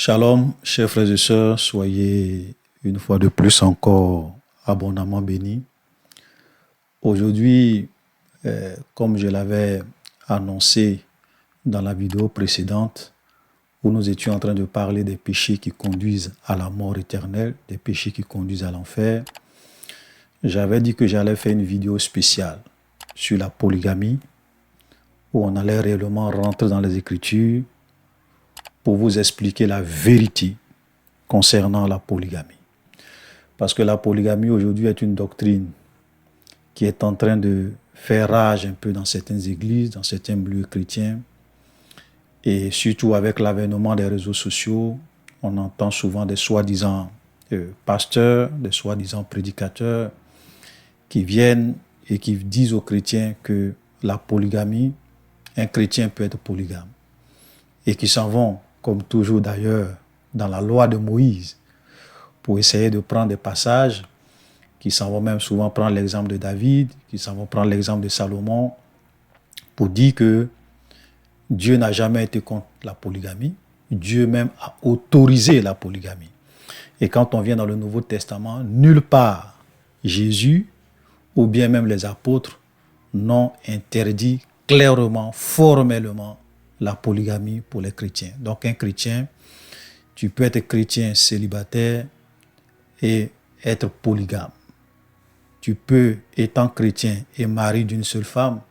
Shalom, chers frères et sœurs, soyez une fois de plus encore abondamment bénis. Aujourd'hui, comme je l'avais annoncé dans la vidéo précédente, où nous étions en train de parler des péchés qui conduisent à la mort éternelle, des péchés qui conduisent à l'enfer, j'avais dit que j'allais faire une vidéo spéciale sur la polygamie, où on allait réellement rentrer dans les Écritures pour vous expliquer la vérité concernant la polygamie. Parce que la polygamie aujourd'hui est une doctrine qui est en train de faire rage un peu dans certaines églises, dans certains lieux chrétiens. Et surtout avec l'avènement des réseaux sociaux, on entend souvent des soi-disant pasteurs, des soi-disant prédicateurs qui viennent et qui disent aux chrétiens que la polygamie, un chrétien peut être polygame. Et qui s'en vont, comme toujours d'ailleurs, dans la loi de Moïse, pour essayer de prendre des passages, qui s'en vont même souvent prendre l'exemple de David, qui s'en vont prendre l'exemple de Salomon, pour dire que Dieu n'a jamais été contre la polygamie, Dieu même a autorisé la polygamie. Et quand on vient dans le Nouveau Testament, nulle part Jésus ou bien même les apôtres n'ont interdit clairement, formellement la polygamie pour les chrétiens. Donc un chrétien, tu peux être chrétien célibataire et être polygame. Tu peux, étant chrétien et mari d'une seule femme,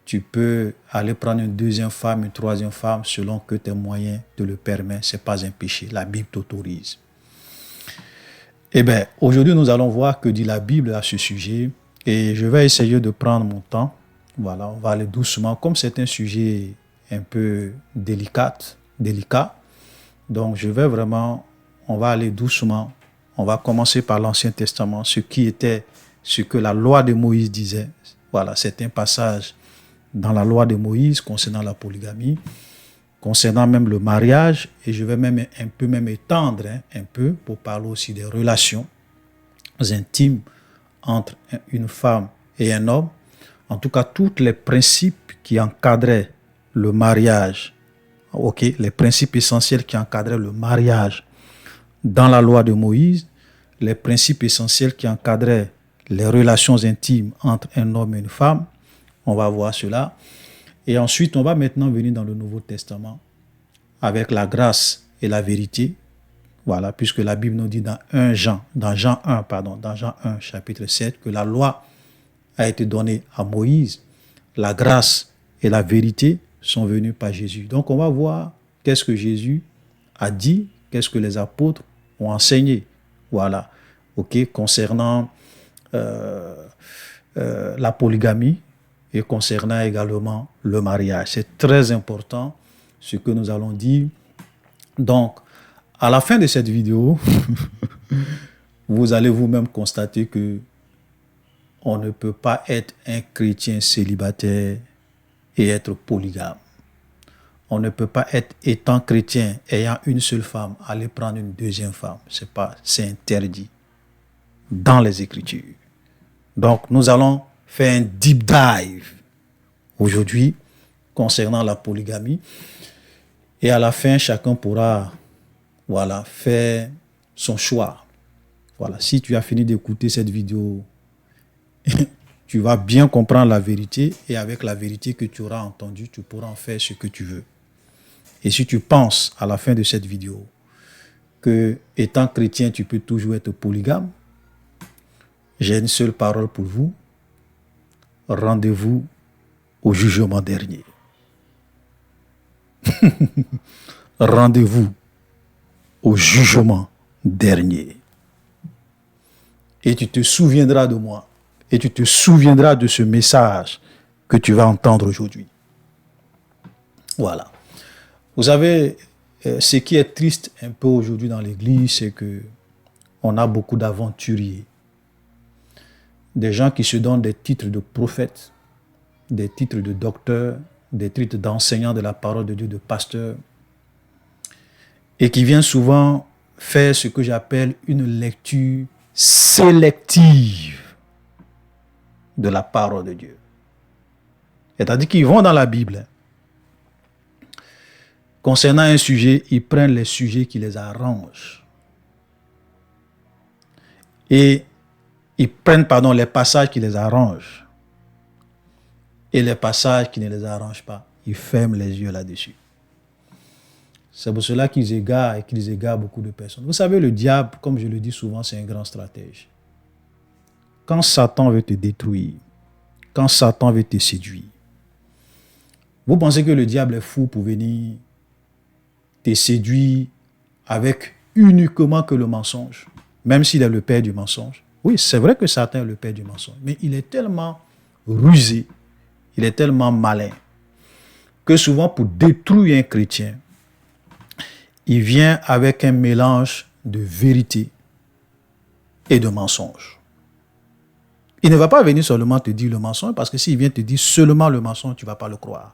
tu peux aller prendre une deuxième femme, une troisième femme, selon que tes moyens te le permettent. Ce n'est pas un péché. La Bible t'autorise. Eh bien, aujourd'hui, nous allons voir que dit la Bible à ce sujet. Et je vais essayer de prendre mon temps. Voilà, on va aller doucement. Comme c'est un sujet un peu délicat. Donc, on va aller doucement. On va commencer par l'Ancien Testament, ce que la loi de Moïse disait. Voilà, c'est un passage dans la loi de Moïse concernant la polygamie, concernant même le mariage, et je vais même un peu étendre un peu pour parler aussi des relations intimes entre une femme et un homme. En tout cas, tous les principes qui encadraient le mariage, les principes essentiels qui encadraient le mariage dans la loi de Moïse, les principes essentiels qui encadraient les relations intimes entre un homme et une femme. On va voir cela. Et ensuite, on va maintenant venir dans le Nouveau Testament avec la grâce et la vérité. Voilà, puisque la Bible nous dit dans Jean 1, chapitre 7, que la loi a été donnée à Moïse. La grâce et la vérité sont venues par Jésus. Donc, on va voir qu'est-ce que Jésus a dit, qu'est-ce que les apôtres ont enseigné. Voilà, concernant la polygamie et concernant également le mariage. C'est très important ce que nous allons dire. Donc, à la fin de cette vidéo, vous allez vous-même constater que on ne peut pas être un chrétien célibataire et être polygame. On ne peut pas être, étant chrétien, ayant une seule femme, aller prendre une deuxième femme. C'est interdit dans les Écritures. Donc, nous allons faire un deep dive aujourd'hui concernant la polygamie. Et à la fin, chacun pourra faire son choix. Voilà, si tu as fini d'écouter cette vidéo, tu vas bien comprendre la vérité, et avec la vérité que tu auras entendue, tu pourras en faire ce que tu veux. Et si tu penses à la fin de cette vidéo que, étant chrétien, tu peux toujours être polygame, j'ai une seule parole pour vous. Rendez-vous au jugement dernier. Rendez-vous au jugement dernier. Et tu te souviendras de moi. Et tu te souviendras de ce message que tu vas entendre aujourd'hui. Voilà. Vous savez, ce qui est triste un peu aujourd'hui dans l'Église, c'est que on a beaucoup d'aventuriers. Des gens qui se donnent des titres de prophètes, des titres de docteurs, des titres d'enseignants de la parole de Dieu, de pasteurs, et qui viennent souvent faire ce que j'appelle une lecture sélective de la parole de Dieu. C'est-à-dire qu'ils vont dans la Bible. Concernant un sujet, ils prennent les sujets qui les arrangent. Et ils prennent, les passages qui les arrangent. Et les passages qui ne les arrangent pas, ils ferment les yeux là-dessus. C'est pour cela qu'ils égarent beaucoup de personnes. Vous savez, le diable, comme je le dis souvent, c'est un grand stratège. Quand Satan veut te détruire, quand Satan veut te séduire, vous pensez que le diable est fou pour venir te séduire avec uniquement que le mensonge, même s'il est le père du mensonge? Oui, c'est vrai que Satan est le père du mensonge, mais il est tellement rusé, il est tellement malin, que souvent pour détruire un chrétien, il vient avec un mélange de vérité et de mensonge. Il ne va pas venir seulement te dire le mensonge, parce que s'il vient te dire seulement le mensonge, tu ne vas pas le croire.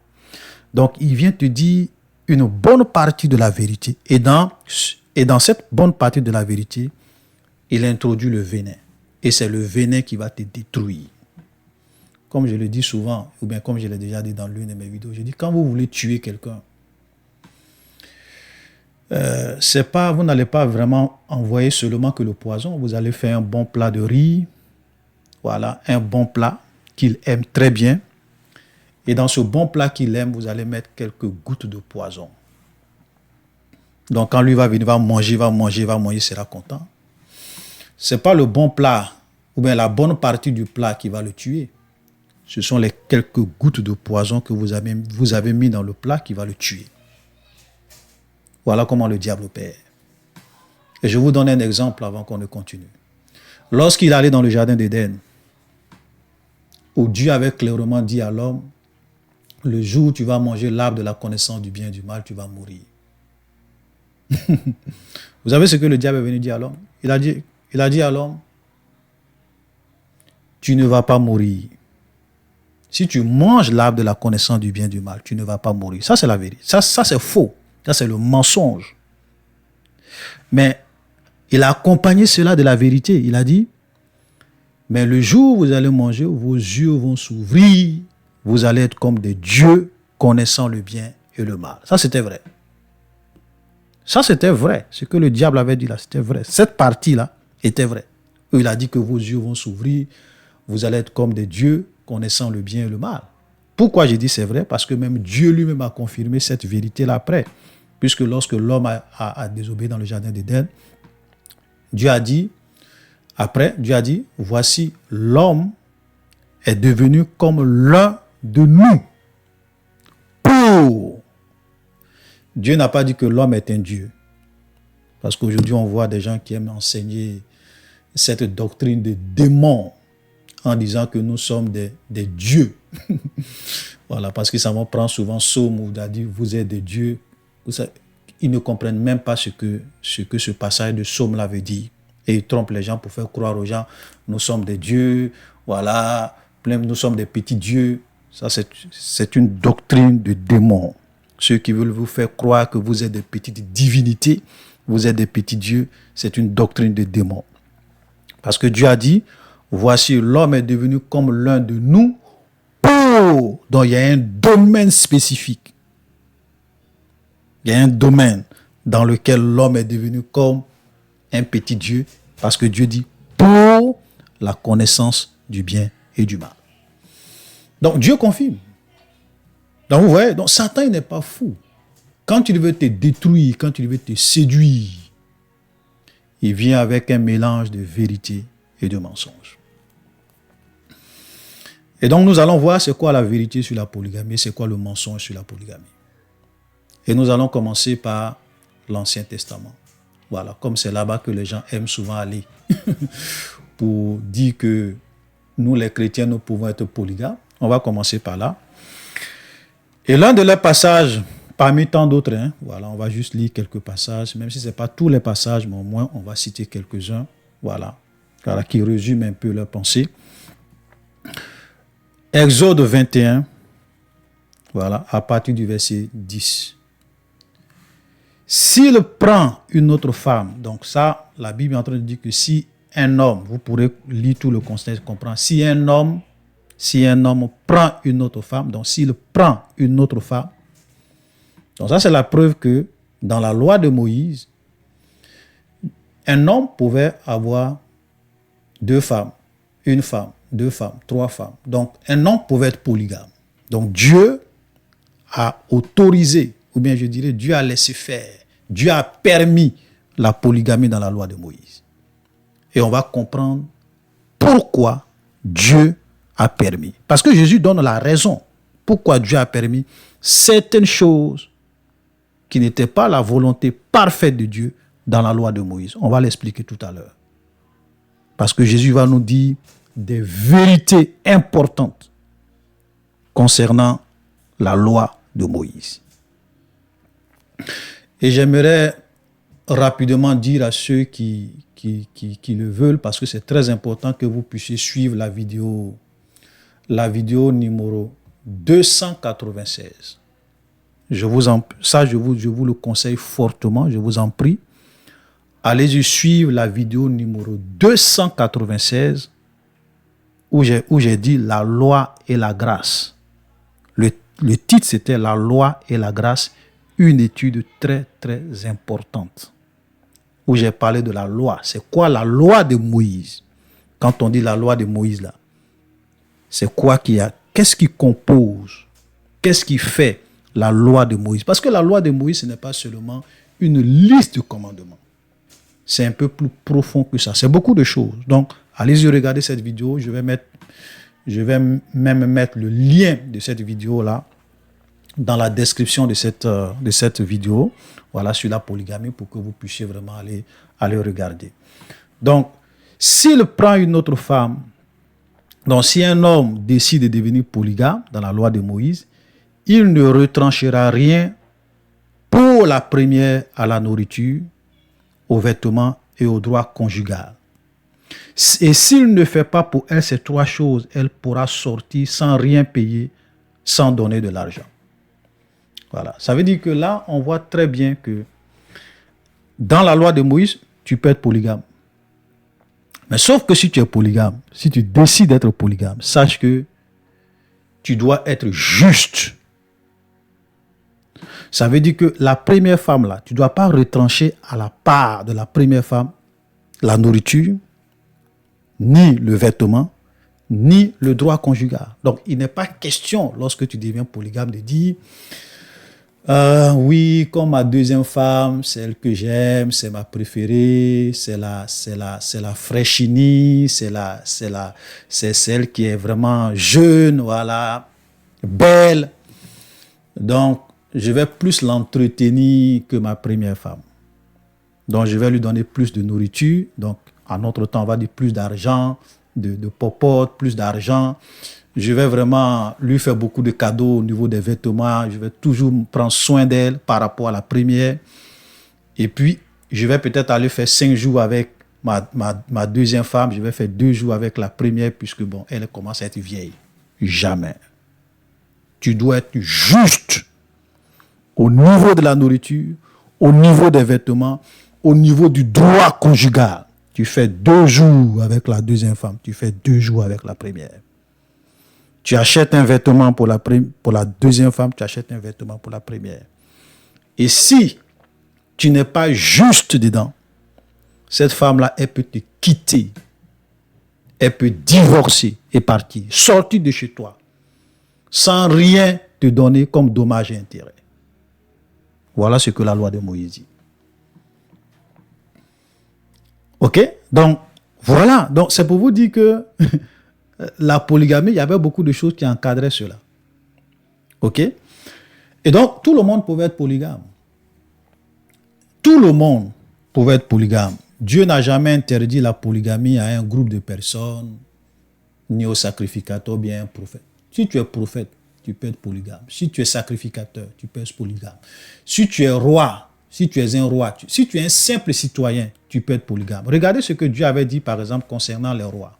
Donc, il vient te dire une bonne partie de la vérité. Et dans cette bonne partie de la vérité, il introduit le venin. Et c'est le venin qui va te détruire. Comme je le dis souvent, ou bien comme je l'ai déjà dit dans l'une de mes vidéos, je dis, quand vous voulez tuer quelqu'un, vous n'allez pas vraiment envoyer seulement que le poison. Vous allez faire un bon plat de riz. Voilà, un bon plat qu'il aime très bien. Et dans ce bon plat qu'il aime, vous allez mettre quelques gouttes de poison. Donc quand lui va venir, va manger, il sera content. Ce n'est pas le bon plat, ou bien la bonne partie du plat qui va le tuer. Ce sont les quelques gouttes de poison que vous avez mis dans le plat qui va le tuer. Voilà comment le diable opère. Et je vous donne un exemple avant qu'on ne continue. Lorsqu'il allait dans le jardin d'Éden, où Dieu avait clairement dit à l'homme, le jour où tu vas manger l'arbre de la connaissance du bien et du mal, tu vas mourir. Vous savez ce que le diable est venu dire à l'homme? Il a dit à l'homme, tu ne vas pas mourir. Si tu manges l'arbre de la connaissance du bien et du mal, tu ne vas pas mourir. Ça, c'est la vérité. Ça c'est faux. Ça, c'est le mensonge. Mais il a accompagné cela de la vérité. Il a dit, mais le jour où vous allez manger, vos yeux vont s'ouvrir. Vous allez être comme des dieux connaissant le bien et le mal. Ça, c'était vrai. Ça, c'était vrai. Ce que le diable avait dit là, c'était vrai. Cette partie-là était vraie. Il a dit que vos yeux vont s'ouvrir. Vous allez être comme des dieux connaissant le bien et le mal. Pourquoi j'ai dit c'est vrai? Parce que même Dieu lui-même a confirmé cette vérité-là après. Puisque lorsque l'homme a désobéi dans le jardin d'Éden, Dieu a dit, voici l'homme est devenu comme l'un de nous. Dieu n'a pas dit que l'homme est un Dieu. Parce qu'aujourd'hui, on voit des gens qui aiment enseigner cette doctrine de démons en disant que nous sommes des dieux. Voilà, parce que ça me prend souvent Somme où il a dit vous êtes des dieux. Ils ne comprennent même pas ce que ce passage de Somme là veut dire. Et ils trompent les gens pour faire croire aux gens nous sommes des dieux, voilà, nous sommes des petits dieux. Ça, c'est une doctrine de démons. Ceux qui veulent vous faire croire que vous êtes des petites divinités, vous êtes des petits dieux, c'est une doctrine de démons. Parce que Dieu a dit, voici l'homme est devenu comme l'un de nous. Donc il y a un domaine spécifique. Il y a un domaine dans lequel l'homme est devenu comme un petit Dieu. Parce que Dieu dit, pour la connaissance du bien et du mal. Donc Dieu confirme. Donc vous voyez, donc Satan n'est pas fou. Quand il veut te détruire, quand il veut te séduire, il vient avec un mélange de vérité et de mensonge. Et donc nous allons voir c'est quoi la vérité sur la polygamie, c'est quoi le mensonge sur la polygamie. Et nous allons commencer par l'Ancien Testament. Voilà, comme c'est là-bas que les gens aiment souvent aller pour dire que nous les chrétiens, nous pouvons être polygames. On va commencer par là. Et l'un de leurs passages, parmi tant d'autres, voilà, on va juste lire quelques passages, même si ce n'est pas tous les passages, mais au moins on va citer quelques-uns, voilà, qui résument un peu leur pensée. Exode 21, voilà, à partir du verset 10. S'il prend une autre femme, donc ça, la Bible est en train de dire que si un homme, vous pourrez lire tout le contexte, comprendre, si un homme prend une autre femme, donc s'il prend une autre femme, Donc ça, c'est la preuve que dans la loi de Moïse, un homme pouvait avoir 2 femmes, 1 femme, 2 femmes, 3 femmes. Donc un homme pouvait être polygame. Donc Dieu a autorisé, ou bien je dirais Dieu a laissé faire, Dieu a permis la polygamie dans la loi de Moïse. Et on va comprendre pourquoi Dieu a permis. Parce que Jésus donne la raison pourquoi Dieu a permis certaines choses qui n'étaient pas la volonté parfaite de Dieu dans la loi de Moïse. On va l'expliquer tout à l'heure. Parce que Jésus va nous dire des vérités importantes concernant la loi de Moïse. Et j'aimerais rapidement dire à ceux qui le veulent, parce que c'est très important que vous puissiez suivre la vidéo numéro 296. Je vous le conseille fortement, je vous en prie. Allez-y suivre la vidéo numéro 296 où j'ai dit la loi et la grâce. Le titre, c'était la loi et la grâce, une étude très, très importante. Où j'ai parlé de la loi. C'est quoi la loi de Moïse? Quand on dit la loi de Moïse, là, c'est quoi qu'il y a? Qu'est-ce qui compose? Qu'est-ce qui fait la loi de Moïse? Parce que la loi de Moïse, ce n'est pas seulement une liste de commandements. C'est un peu plus profond que ça. C'est beaucoup de choses. Donc, allez-y regarder cette vidéo. Je vais même mettre le lien de cette vidéo-là dans la description de cette vidéo. Voilà, sur la polygamie, pour que vous puissiez vraiment aller regarder. Donc, s'il prend une autre femme, donc si un homme décide de devenir polygame dans la loi de Moïse, il ne retranchera rien pour la première à la nourriture, aux vêtements et au droit conjugal. Et s'il ne fait pas pour elle ces 3 choses, elle pourra sortir sans rien payer, sans donner de l'argent. Voilà. Ça veut dire que là, on voit très bien que dans la loi de Moïse, tu peux être polygame. Mais sauf que si tu es polygame, si tu décides d'être polygame, sache que tu dois être juste. Ça veut dire que la première femme, là, tu ne dois pas retrancher à la part de la première femme la nourriture, ni le vêtement, ni le droit conjugal. Donc, il n'est pas question, lorsque tu deviens polygame, de dire oui, comme ma deuxième femme, celle que j'aime, c'est ma préférée, c'est la fraîchinie, c'est celle qui est vraiment jeune, voilà, belle. Donc, je vais plus l'entretenir que ma première femme. Donc, je vais lui donner plus de nourriture. Donc, en autre temps, on va dire plus d'argent, de popote, plus d'argent. Je vais vraiment lui faire beaucoup de cadeaux au niveau des vêtements. Je vais toujours prendre soin d'elle par rapport à la première. Et puis, je vais peut-être aller faire 5 jours avec ma deuxième femme. Je vais faire 2 jours avec la première puisque, bon, elle commence à être vieille. Jamais. Tu dois être juste au niveau de la nourriture, au niveau des vêtements, au niveau du droit conjugal. Tu fais 2 jours avec la deuxième femme. Tu fais 2 jours avec la première. Tu achètes un vêtement pour la deuxième femme, tu achètes un vêtement pour la première. Et si tu n'es pas juste dedans, cette femme-là, elle peut te quitter. Elle peut divorcer et partir, sortir de chez toi, sans rien te donner comme dommage et intérêt. Voilà ce que la loi de Moïse dit. Ok? Donc, voilà. Donc, c'est pour vous dire que la polygamie, il y avait beaucoup de choses qui encadraient cela. Ok? Et donc, tout le monde pouvait être polygame. Tout le monde pouvait être polygame. Dieu n'a jamais interdit la polygamie à un groupe de personnes, ni au sacrificateur, bien un prophète. Si tu es prophète, tu peux être polygame. Si tu es sacrificateur, tu peux être polygame. Si tu es roi, si tu es un roi, si tu es un simple citoyen, tu peux être polygame. Regardez ce que Dieu avait dit, par exemple, concernant les rois.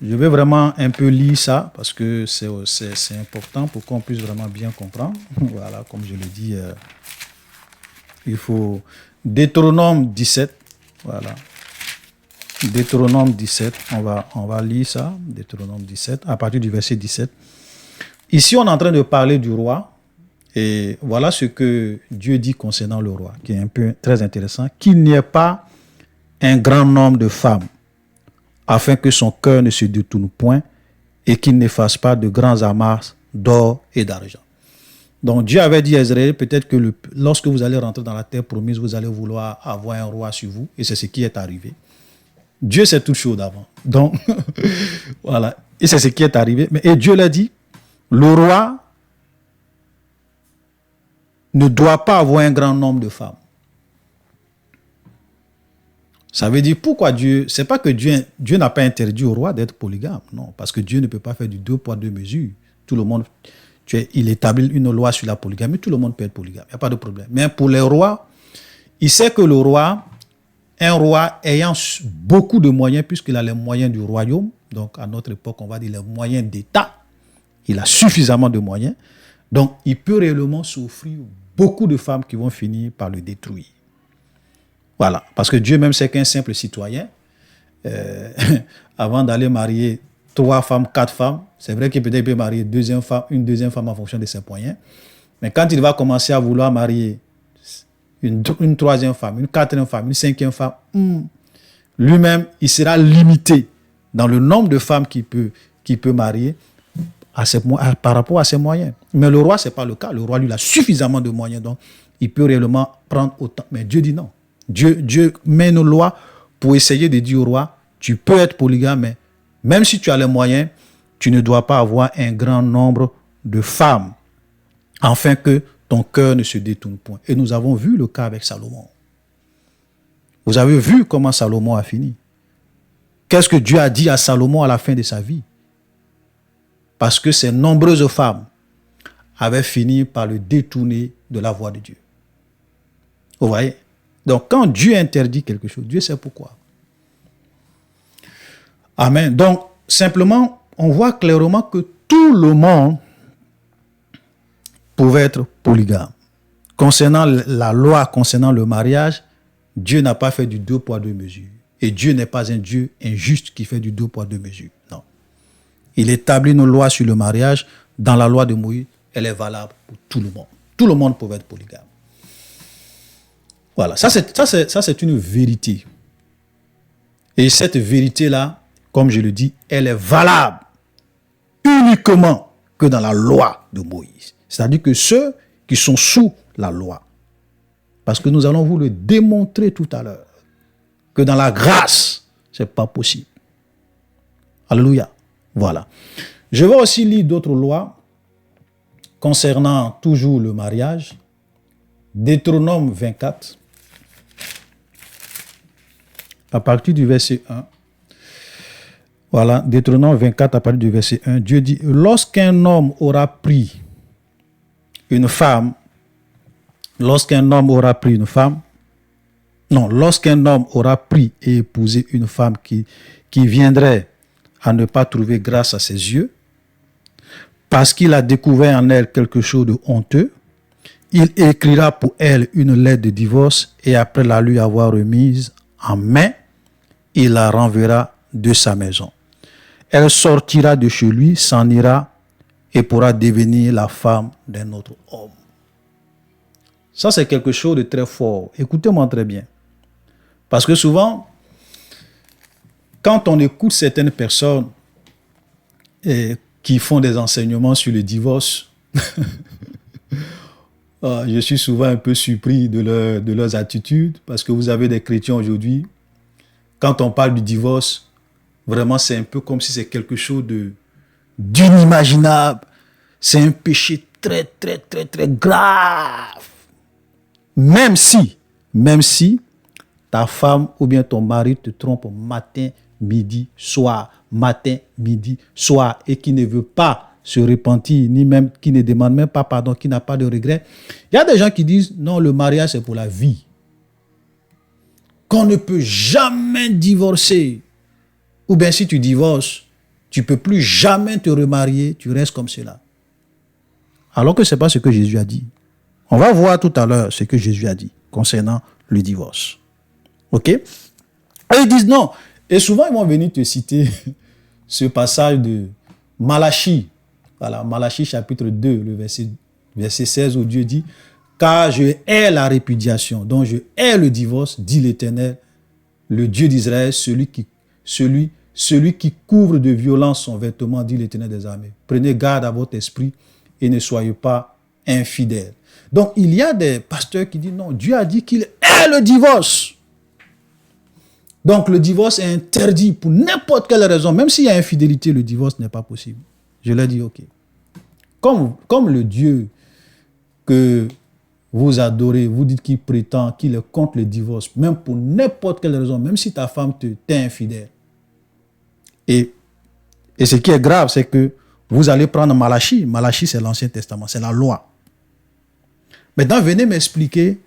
Je vais vraiment un peu lire ça parce que c'est important pour qu'on puisse vraiment bien comprendre. Voilà, comme je le dis, il faut Deutéronome 17. Voilà. Deutéronome 17, on va lire ça. Deutéronome 17, à partir du verset 17. Ici, on est en train de parler du roi. Et voilà ce que Dieu dit concernant le roi, qui est un peu très intéressant, qu'il n'y ait pas un grand nombre de femmes, afin que son cœur ne se détourne point et qu'il ne fasse pas de grands amasses d'or et d'argent. Donc Dieu avait dit à Israël, peut-être que lorsque vous allez rentrer dans la terre promise, vous allez vouloir avoir un roi sur vous, et c'est ce qui est arrivé. Dieu sait toute chose d'avant. Donc, voilà. Et c'est ce qui est arrivé. Et Dieu l'a dit, le roi ne doit pas avoir un grand nombre de femmes. Ça veut dire pourquoi Dieu, c'est pas que Dieu n'a pas interdit au roi d'être polygame, non, parce que Dieu ne peut pas faire du 2 poids 2 mesures. Tout le monde, il établit une loi sur la polygamie, tout le monde peut être polygame, il n'y a pas de problème. Mais pour les rois, il sait que le roi, un roi ayant beaucoup de moyens, puisqu'il a les moyens du royaume, donc à notre époque, on va dire les moyens d'État, il a suffisamment de moyens, donc il peut réellement s'offrir beaucoup de femmes qui vont finir par le détruire. Voilà, parce que Dieu même sait qu'un simple citoyen, avant d'aller marier 3 femmes, 4 femmes, c'est vrai qu'il peut marier une deuxième femme en fonction de ses moyens, mais quand il va commencer à vouloir marier une 3e femme, une 4e femme, une 5e femme, lui-même, il sera limité dans le nombre de femmes qu'il peut marier par rapport à ses moyens. Mais le roi, ce n'est pas le cas. Le roi, lui, il a suffisamment de moyens, donc il peut réellement prendre autant. Mais Dieu dit non. Dieu met une loi pour essayer de dire au roi, tu peux être polygame, mais même si tu as les moyens, tu ne dois pas avoir un grand nombre de femmes, afin que ton cœur ne se détourne point. Et nous avons vu le cas avec Salomon. Vous avez vu comment Salomon a fini. Qu'est-ce que Dieu a dit à Salomon à la fin de sa vie? Parce que ces nombreuses femmes avaient fini par le détourner de la voie de Dieu. Vous voyez? Donc, quand Dieu interdit quelque chose, Dieu sait pourquoi. Amen. Donc, simplement, on voit clairement que tout le monde pouvait être polygame. Concernant la loi, concernant le mariage, Dieu n'a pas fait du 2 poids 2 mesures. Et Dieu n'est pas un Dieu injuste qui fait du 2 poids 2 mesures. Non. Il établit une loi sur le mariage. Dans la loi de Moïse, elle est valable pour tout le monde. Tout le monde peut être polygame. Voilà, ça c'est une vérité. Et cette vérité-là, comme je le dis, elle est valable uniquement que dans la loi de Moïse. C'est-à-dire que ceux qui sont sous la loi, parce que nous allons vous le démontrer tout à l'heure, que dans la grâce, ce n'est pas possible. Alléluia. Voilà. Je vais aussi lire d'autres lois concernant toujours le mariage. Deutéronome 24, à partir du verset 1. Voilà, Deutéronome 24, à partir du verset 1. Dieu dit, lorsqu'un homme aura pris une femme, lorsqu'un homme aura pris et épousé une femme qui viendrait à ne pas trouver grâce à ses yeux, parce qu'il a découvert en elle quelque chose de honteux, il écrira pour elle une lettre de divorce et après la lui avoir remise en main, il la renverra de sa maison. Elle sortira de chez lui, s'en ira et pourra devenir la femme d'un autre homme. Ça, c'est quelque chose de très fort. Écoutez-moi très bien. Parce que souvent, quand on écoute certaines personnes qui font des enseignements sur le divorce, je suis souvent un peu surpris de leurs attitudes, parce que vous avez des chrétiens aujourd'hui, quand on parle du divorce, vraiment c'est un peu comme si c'est quelque chose d'inimaginable. C'est un péché très, très, très, très grave. Même si ta femme ou bien ton mari te trompe matin, midi, soir, et qui ne veut pas se repentir, ni même qui ne demande même pas pardon, qui n'a pas de regret. Il y a des gens qui disent, non, le mariage c'est pour la vie. Qu'on ne peut jamais divorcer. Ou bien si tu divorces, tu ne peux plus jamais te remarier, tu restes comme cela. Alors que ce n'est pas ce que Jésus a dit. On va voir tout à l'heure ce que Jésus a dit concernant le divorce. Ok? Et ils disent non. Et souvent, ils vont venir te citer ce passage de Malachie. Voilà, Malachie chapitre 2, le verset Verset 16 où Dieu dit, car je hais la répudiation, donc je hais le divorce, dit l'Éternel, le Dieu d'Israël, celui qui couvre de violence son vêtement, dit l'Éternel des armées. Prenez garde à votre esprit et ne soyez pas infidèles. Donc, il y a des pasteurs qui disent non, Dieu a dit qu'il hait le divorce. Donc, le divorce est interdit pour n'importe quelle raison. Même s'il y a infidélité, le divorce n'est pas possible. Je leur dis, ok. Comme le Dieu que vous adorez, vous dites qu'il prétend qu'il est contre le divorce, même pour n'importe quelle raison, même si ta femme t'est infidèle. Et ce qui est grave, c'est que vous allez prendre Malachie. Malachie, c'est l'Ancien Testament, c'est la loi. Maintenant, venez m'expliquer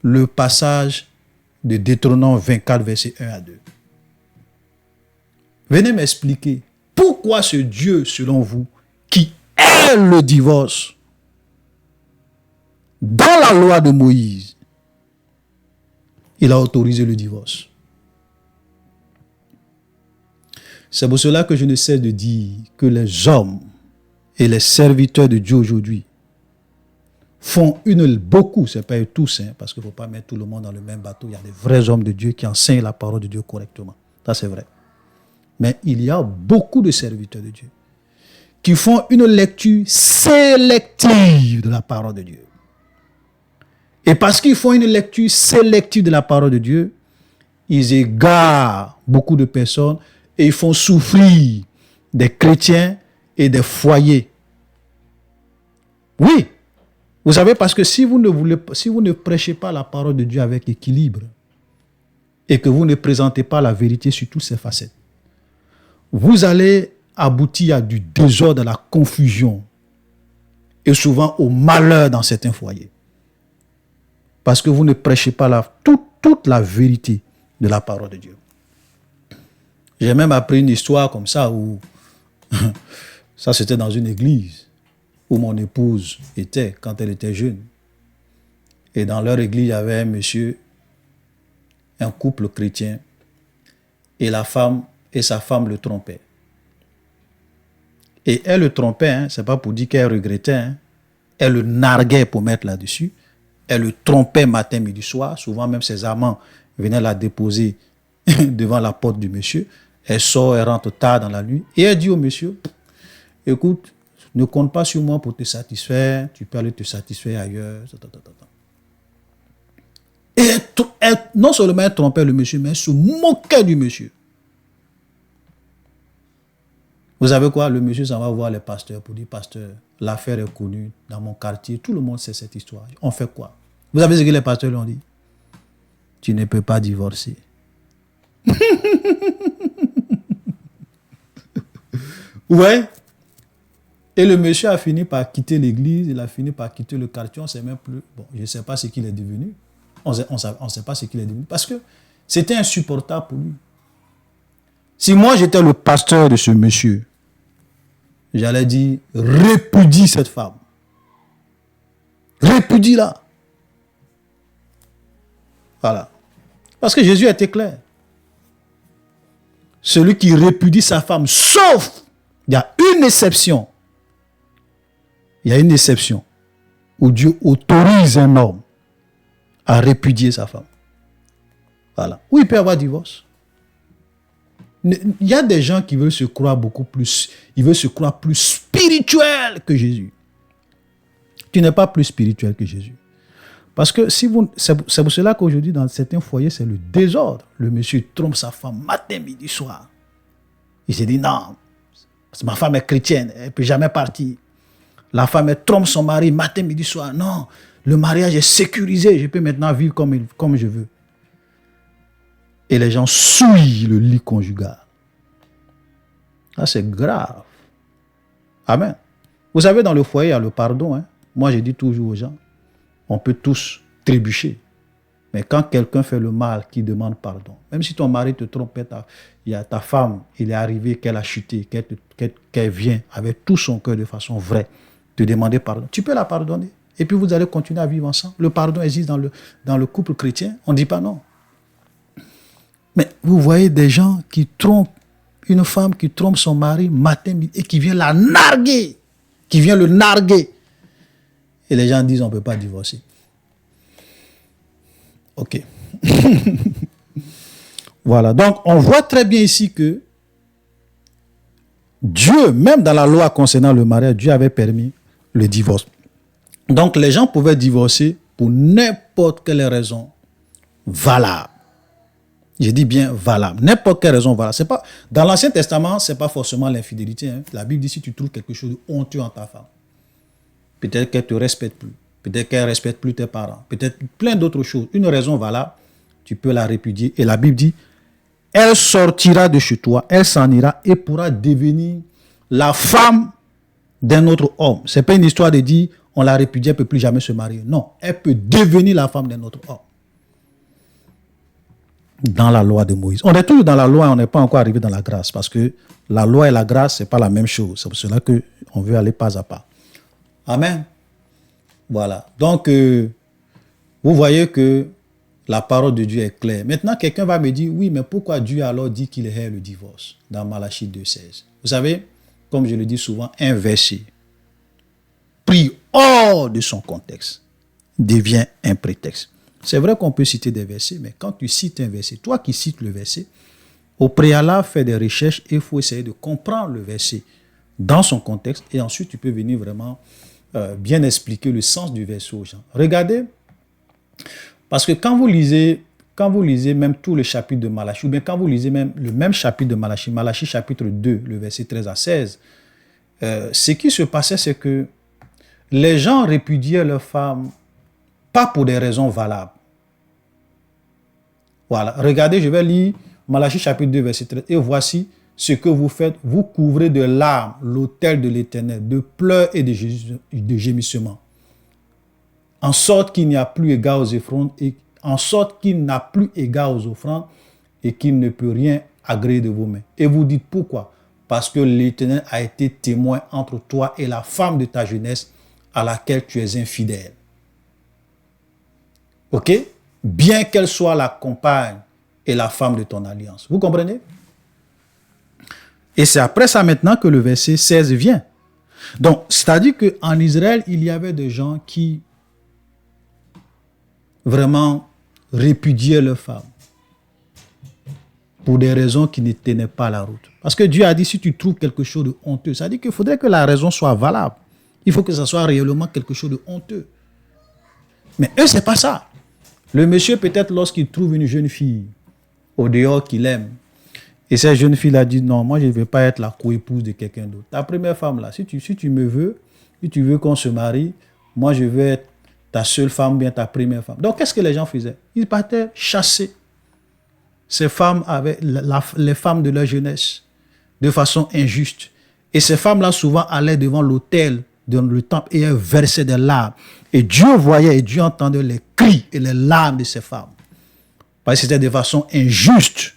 le passage de Deutéronome 24, versets 1 à 2. Venez m'expliquer pourquoi ce Dieu, selon vous, qui hait le divorce, dans la loi de Moïse, il a autorisé le divorce. C'est pour cela que je ne cesse de dire que les hommes et les serviteurs de Dieu aujourd'hui font beaucoup, c'est pas tous, parce qu'il ne faut pas mettre tout le monde dans le même bateau. Il y a des vrais hommes de Dieu qui enseignent la parole de Dieu correctement. Ça, c'est vrai. Mais il y a beaucoup de serviteurs de Dieu qui font une lecture sélective de la parole de Dieu. Et parce qu'ils font une lecture sélective de la parole de Dieu, ils égarent beaucoup de personnes et ils font souffrir des chrétiens et des foyers. Oui. Vous savez, parce que si vous ne prêchez pas la parole de Dieu avec équilibre et que vous ne présentez pas la vérité sur toutes ses facettes, vous allez aboutir à du désordre, à la confusion et souvent au malheur dans certains foyers. Parce que vous ne prêchez pas toute la vérité de la parole de Dieu. J'ai même appris une histoire comme ça où, ça c'était dans une église, où mon épouse était quand elle était jeune. Et dans leur église, il y avait un monsieur, un couple chrétien, et la femme et sa femme le trompaient. Et elle le trompait, c'est pas pour dire qu'elle regrettait, elle le narguait pour mettre là-dessus. Elle le trompait matin, midi, soir. Souvent, même ses amants venaient la déposer devant la porte du monsieur. Elle sort, elle rentre tard dans la nuit. Et elle dit au monsieur, écoute, ne compte pas sur moi pour te satisfaire. Tu peux aller te satisfaire ailleurs. Et elle, non seulement elle trompait le monsieur, mais elle se moquait du monsieur. Vous savez quoi? Le monsieur s'en va voir les pasteurs pour dire, pasteur, l'affaire est connue dans mon quartier. Tout le monde sait cette histoire. On fait quoi? Vous savez ce que les pasteurs lui ont dit? Tu ne peux pas divorcer. Ouais. Et le monsieur a fini par quitter l'église, il a fini par quitter le quartier, on ne sait même plus. Bon, je ne sais pas ce qu'il est devenu. On ne sait pas ce qu'il est devenu. Parce que c'était insupportable pour lui. Si moi j'étais le pasteur de ce monsieur, j'allais dire, répudie cette femme. Répudie-la. Voilà. Parce que Jésus était clair. Celui qui répudie sa femme, sauf, il y a une exception. Il y a une exception où Dieu autorise un homme à répudier sa femme. Voilà. Où il peut y avoir divorce. Il y a des gens qui veulent se croire beaucoup plus, ils veulent se croire plus spirituels que Jésus. Tu n'es pas plus spirituel que Jésus. Parce que c'est pour cela qu'aujourd'hui, dans certains foyers, c'est le désordre. Le monsieur trompe sa femme matin, midi, soir. Il se dit non, ma femme est chrétienne, elle ne peut jamais partir. La femme elle trompe son mari matin, midi, soir. Non, le mariage est sécurisé, je peux maintenant vivre comme je veux. Et les gens souillent le lit conjugal. Ça, c'est grave. Amen. Vous savez, dans le foyer, il y a le pardon. Moi, je dis toujours aux gens, on peut tous trébucher. Mais quand quelqu'un fait le mal, qui demande pardon, même si ton mari te trompe, il y a ta femme, il est arrivé qu'elle a chuté, qu'elle vient avec tout son cœur de façon vraie, te demander pardon, tu peux la pardonner. Et puis vous allez continuer à vivre ensemble. Le pardon existe dans le couple chrétien. On ne dit pas non. Mais vous voyez des gens qui trompent, une femme qui trompe son mari matin et qui vient la narguer, qui vient le narguer. Et les gens disent on ne peut pas divorcer. Ok. Voilà. Donc, on voit très bien ici que Dieu, même dans la loi concernant le mariage, Dieu avait permis le divorce. Donc, les gens pouvaient divorcer pour n'importe quelle raison valable. Je dis bien valable. N'importe quelle raison valable. C'est pas, dans l'Ancien Testament, ce n'est pas forcément l'infidélité. Hein. La Bible dit si tu trouves quelque chose de honteux en ta femme, peut-être qu'elle ne te respecte plus, peut-être qu'elle ne respecte plus tes parents, peut-être plein d'autres choses. Une raison valable, tu peux la répudier. Et la Bible dit, elle sortira de chez toi, elle s'en ira et pourra devenir la femme d'un autre homme. Ce n'est pas une histoire de dire, on la répudie, elle ne peut plus jamais se marier. Non, elle peut devenir la femme d'un autre homme. Dans la loi de Moïse. On est toujours dans la loi et on n'est pas encore arrivé dans la grâce parce que la loi et la grâce, ce n'est pas la même chose. C'est pour cela qu'on veut aller pas à pas. Amen. Voilà. Donc, vous voyez que la parole de Dieu est claire. Maintenant, quelqu'un va me dire, oui, mais pourquoi Dieu alors dit qu'il hait le divorce dans Malachie 2,16? Vous savez, comme je le dis souvent, un verset pris hors de son contexte devient un prétexte. C'est vrai qu'on peut citer des versets, mais quand tu cites un verset, toi qui cites le verset, au préalable, fais des recherches et il faut essayer de comprendre le verset dans son contexte et ensuite tu peux venir vraiment bien expliquer le sens du verset aux gens. Regardez, parce que quand vous lisez même tout le chapitre de Malachie, ou bien quand vous lisez même le même chapitre de Malachie, Malachie chapitre 2, le verset 13 à 16, ce qui se passait, c'est que les gens répudiaient leurs femmes pas pour des raisons valables. Voilà, regardez, je vais lire Malachie chapitre 2, verset 13, et voici ce que vous faites, vous couvrez de larmes l'autel de l'Éternel, de pleurs et de gémissements, en sorte qu'il n'y a plus égard aux offrandes, et en sorte qu'il n'a plus égard aux offrandes, et qu'il ne peut rien agréer de vos mains. Et vous dites pourquoi? Parce que l'Éternel a été témoin entre toi et la femme de ta jeunesse à laquelle tu es infidèle. Ok? Bien qu'elle soit la compagne et la femme de ton alliance. Vous comprenez? Et c'est après ça maintenant que le verset 16 vient. Donc, c'est-à-dire qu'en Israël, il y avait des gens qui vraiment répudiaient leurs femmes pour des raisons qui ne tenaient pas la route. Parce que Dieu a dit, si tu trouves quelque chose de honteux, ça veut dire qu'il faudrait que la raison soit valable. Il faut que ça soit réellement quelque chose de honteux. Mais eux, c'est pas ça. Le monsieur, peut-être lorsqu'il trouve une jeune fille au dehors qu'il aime, et cette jeune fille a dit, non, moi je ne veux pas être la coépouse de quelqu'un d'autre. Ta première femme là, si tu me veux, si tu veux qu'on se marie, moi je veux être ta seule femme, bien ta première femme. Donc qu'est-ce que les gens faisaient? Ils partaient chasser ces femmes avec les femmes de leur jeunesse de façon injuste. Et ces femmes-là souvent allaient devant l'autel, dans le temple, et elles versaient des larmes. Et Dieu voyait et Dieu entendait les cris et les larmes de ces femmes. Parce que c'était de façon injuste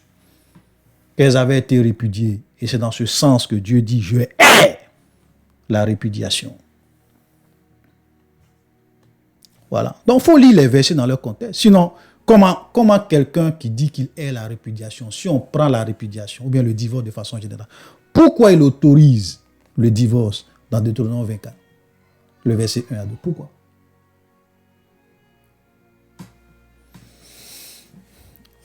qu'elles avaient été répudiées. Et c'est dans ce sens que Dieu dit, je hais la répudiation. Voilà. Donc, il faut lire les versets dans leur contexte. Sinon, comment quelqu'un qui dit qu'il hait la répudiation, si on prend la répudiation, ou bien le divorce de façon générale, pourquoi il autorise le divorce dans Deutéronome 24, le verset 1 à 2? Pourquoi?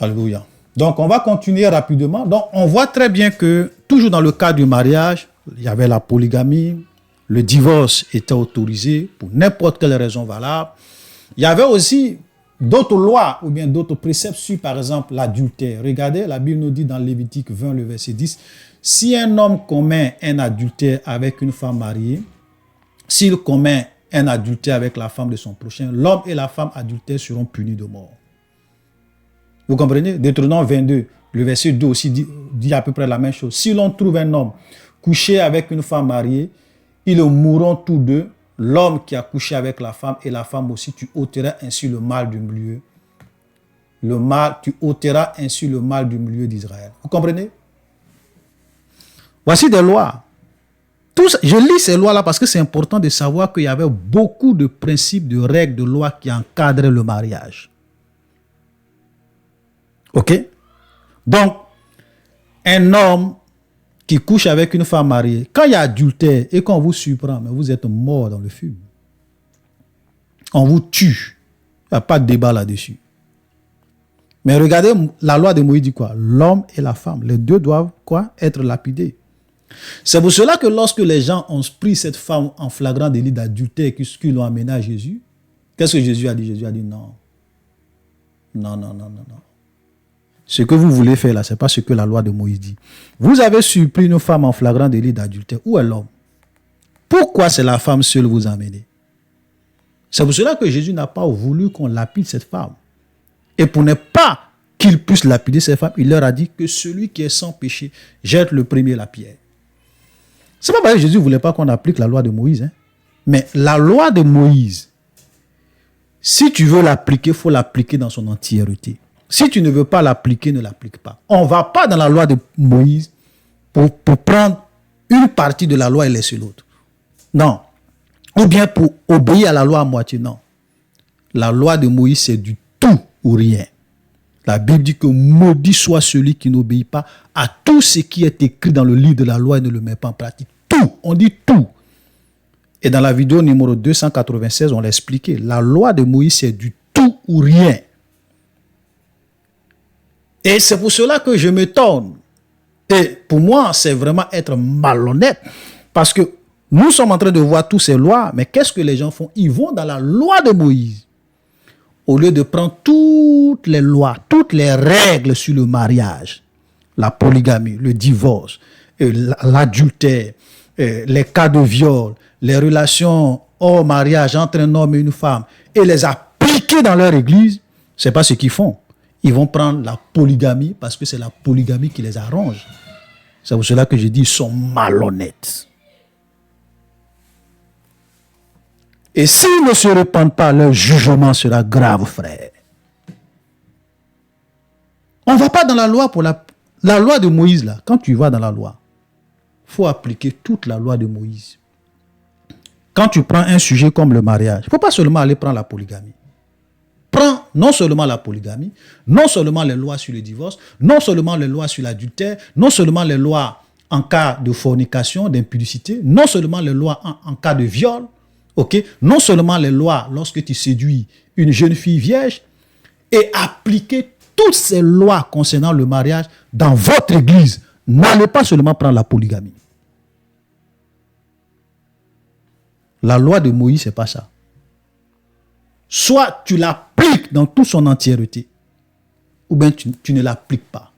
Alléluia. Donc, on va continuer rapidement. Donc, on voit très bien que, toujours dans le cas du mariage, il y avait la polygamie, le divorce était autorisé pour n'importe quelle raison valable. Il y avait aussi d'autres lois ou bien d'autres préceptes sur, par exemple, l'adultère. Regardez, la Bible nous dit dans Lévitique 20, le verset 10, si un homme commet un adultère avec une femme mariée, s'il commet un adultère avec la femme de son prochain, l'homme et la femme adultère seront punis de mort. Vous comprenez? Deutéronome 22, le verset 2 aussi dit à peu près la même chose. Si l'on trouve un homme couché avec une femme mariée, ils mourront tous deux, l'homme qui a couché avec la femme et la femme aussi, tu ôteras ainsi le mal du milieu. Tu ôteras ainsi le mal du milieu d'Israël. Vous comprenez? Voici des lois. Je lis ces lois-là parce que c'est important de savoir qu'il y avait beaucoup de principes, de règles, de lois qui encadraient le mariage. Ok? Donc, un homme qui couche avec une femme mariée, quand il y a adultère et qu'on vous surprend, mais vous êtes mort dans le feu. On vous tue. Il n'y a pas de débat là-dessus. Mais regardez, la loi de Moïse dit quoi? L'homme et la femme, les deux doivent quoi? Être lapidés. C'est pour cela que lorsque les gens ont pris cette femme en flagrant délit d'adultère, qu'ils l'ont amenée à Jésus, qu'est-ce que Jésus a dit? Jésus a dit non. Non, non, non, non, non. Ce que vous voulez faire là, ce n'est pas ce que la loi de Moïse dit. Vous avez surpris une femme en flagrant délit d'adultère. Où est l'homme? Pourquoi c'est la femme seule vous amener? C'est pour cela que Jésus n'a pas voulu qu'on lapide cette femme. Et pour ne pas qu'il puisse lapider cette femme, il leur a dit que celui qui est sans péché jette le premier la pierre. C'est pas parce que Jésus ne voulait pas qu'on applique la loi de Moïse. Hein. Mais la loi de Moïse, si tu veux l'appliquer, il faut l'appliquer dans son entièreté. Si tu ne veux pas l'appliquer, ne l'applique pas. On ne va pas dans la loi de Moïse pour prendre une partie de la loi et laisser l'autre. Non. Ou bien pour obéir à la loi à moitié. Non. La loi de Moïse, c'est du tout ou rien. La Bible dit que maudit soit celui qui n'obéit pas à tout ce qui est écrit dans le livre de la loi et ne le met pas en pratique. Tout. On dit tout. Et dans la vidéo numéro 296, on l'a expliqué. La loi de Moïse, c'est du tout ou rien. Et c'est pour cela que je m'étonne. Et pour moi, c'est vraiment être malhonnête. Parce que nous sommes en train de voir toutes ces lois, mais qu'est-ce que les gens font? Ils vont dans la loi de Moïse. Au lieu de prendre toutes les lois, toutes les règles sur le mariage, la polygamie, le divorce, l'adultère, les cas de viol, les relations hors mariage entre un homme et une femme, et les appliquer dans leur église, ce n'est pas ce qu'ils font. Ils vont prendre la polygamie parce que c'est la polygamie qui les arrange. C'est pour cela que je dis qu'ils sont malhonnêtes. Et s'ils ne se repentent pas, leur jugement sera grave, frère. On ne va pas dans la loi pour la loi de Moïse, là. Quand tu vas dans la loi, il faut appliquer toute la loi de Moïse. Quand tu prends un sujet comme le mariage, il ne faut pas seulement aller prendre la polygamie. Prends non seulement la polygamie, non seulement les lois sur le divorce, non seulement les lois sur l'adultère, non seulement les lois en cas de fornication, d'impudicité, non seulement les lois en cas de viol, okay? Non seulement les lois lorsque tu séduis une jeune fille vierge, et appliquer toutes ces lois concernant le mariage dans votre église. N'allez pas seulement prendre la polygamie. La loi de Moïse, ce n'est pas ça. Soit tu l'appliques dans toute son entièreté, ou bien tu ne l'appliques pas.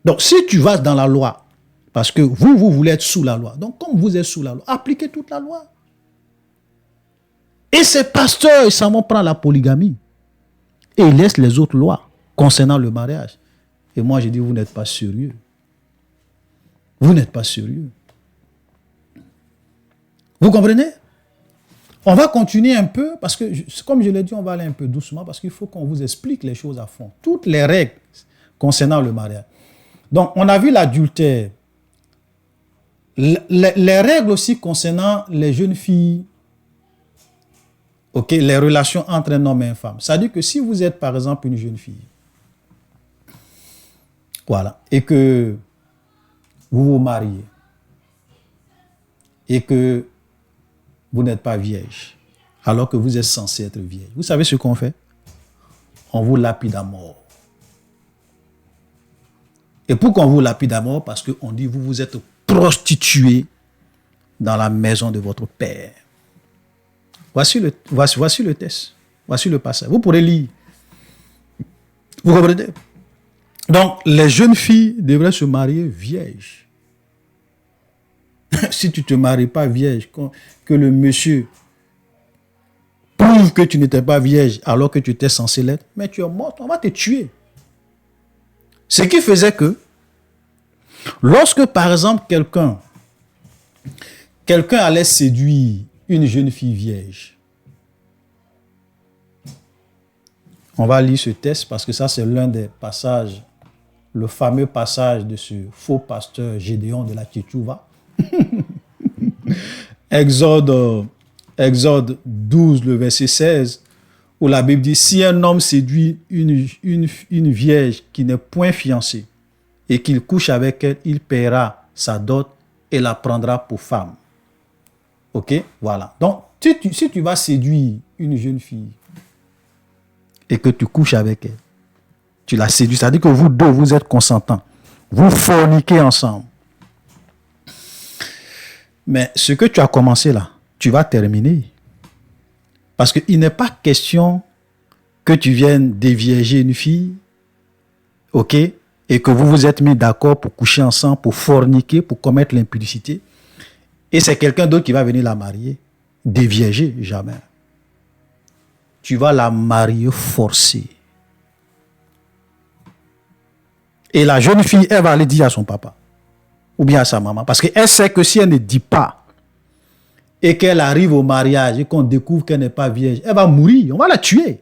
Donc, si tu vas dans la loi, parce que vous voulez être sous la loi, donc comme vous êtes sous la loi, appliquez toute la loi. Et ces pasteurs, ils s'en vont prendre la polygamie. Et ils laissent les autres lois concernant le mariage. Et moi, je dis, vous n'êtes pas sérieux. Vous n'êtes pas sérieux. Vous comprenez? On va continuer un peu, parce que, comme je l'ai dit, on va aller un peu doucement, parce qu'il faut qu'on vous explique les choses à fond. Toutes les règles concernant le mariage. Donc, on a vu l'adultère. Les règles aussi concernant les jeunes filles, okay, les relations entre un homme et une femme. C'est-à-dire que si vous êtes, par exemple, une jeune fille, voilà, et que vous vous mariez, et que vous n'êtes pas vierge, alors que vous êtes censé être vierge. Vous savez ce qu'on fait? On vous lapide à mort. Et pourquoi on vous lapide à mort? Parce qu'on dit, vous vous êtes prostitué dans la maison de votre père. Voici le test. Voici le passage. Vous pourrez lire. Vous comprenez? Donc, les jeunes filles devraient se marier vierges. Si tu ne te maries pas vierge, que le monsieur prouve que tu n'étais pas vierge alors que tu étais censé l'être, mais tu es mort, on va te tuer. Ce qui faisait que, lorsque par exemple quelqu'un allait séduire une jeune fille vierge, on va lire ce texte parce que ça c'est l'un des passages, le fameux passage de ce faux pasteur Gédéon de la Tchétchouva. Exode 12, le verset 16, où la Bible dit, si un homme séduit une vierge qui n'est point fiancée et qu'il couche avec elle, il paiera sa dot et la prendra pour femme. Ok, voilà. Donc, si tu vas séduire une jeune fille et que tu couches avec elle, tu la séduis, c'est-à-dire que vous deux, vous êtes consentants. Vous forniquez ensemble. Mais ce que tu as commencé là, tu vas terminer. Parce qu'il n'est pas question que tu viennes dévierger une fille, ok, et que vous vous êtes mis d'accord pour coucher ensemble, pour forniquer, pour commettre l'impudicité, et c'est quelqu'un d'autre qui va venir la marier. Dévierger, jamais. Tu vas la marier forcée. Et la jeune fille, elle va aller dire à son papa, ou bien à sa maman, parce qu'elle sait que si elle ne dit pas, et qu'elle arrive au mariage, et qu'on découvre qu'elle n'est pas vierge, elle va mourir, on va la tuer.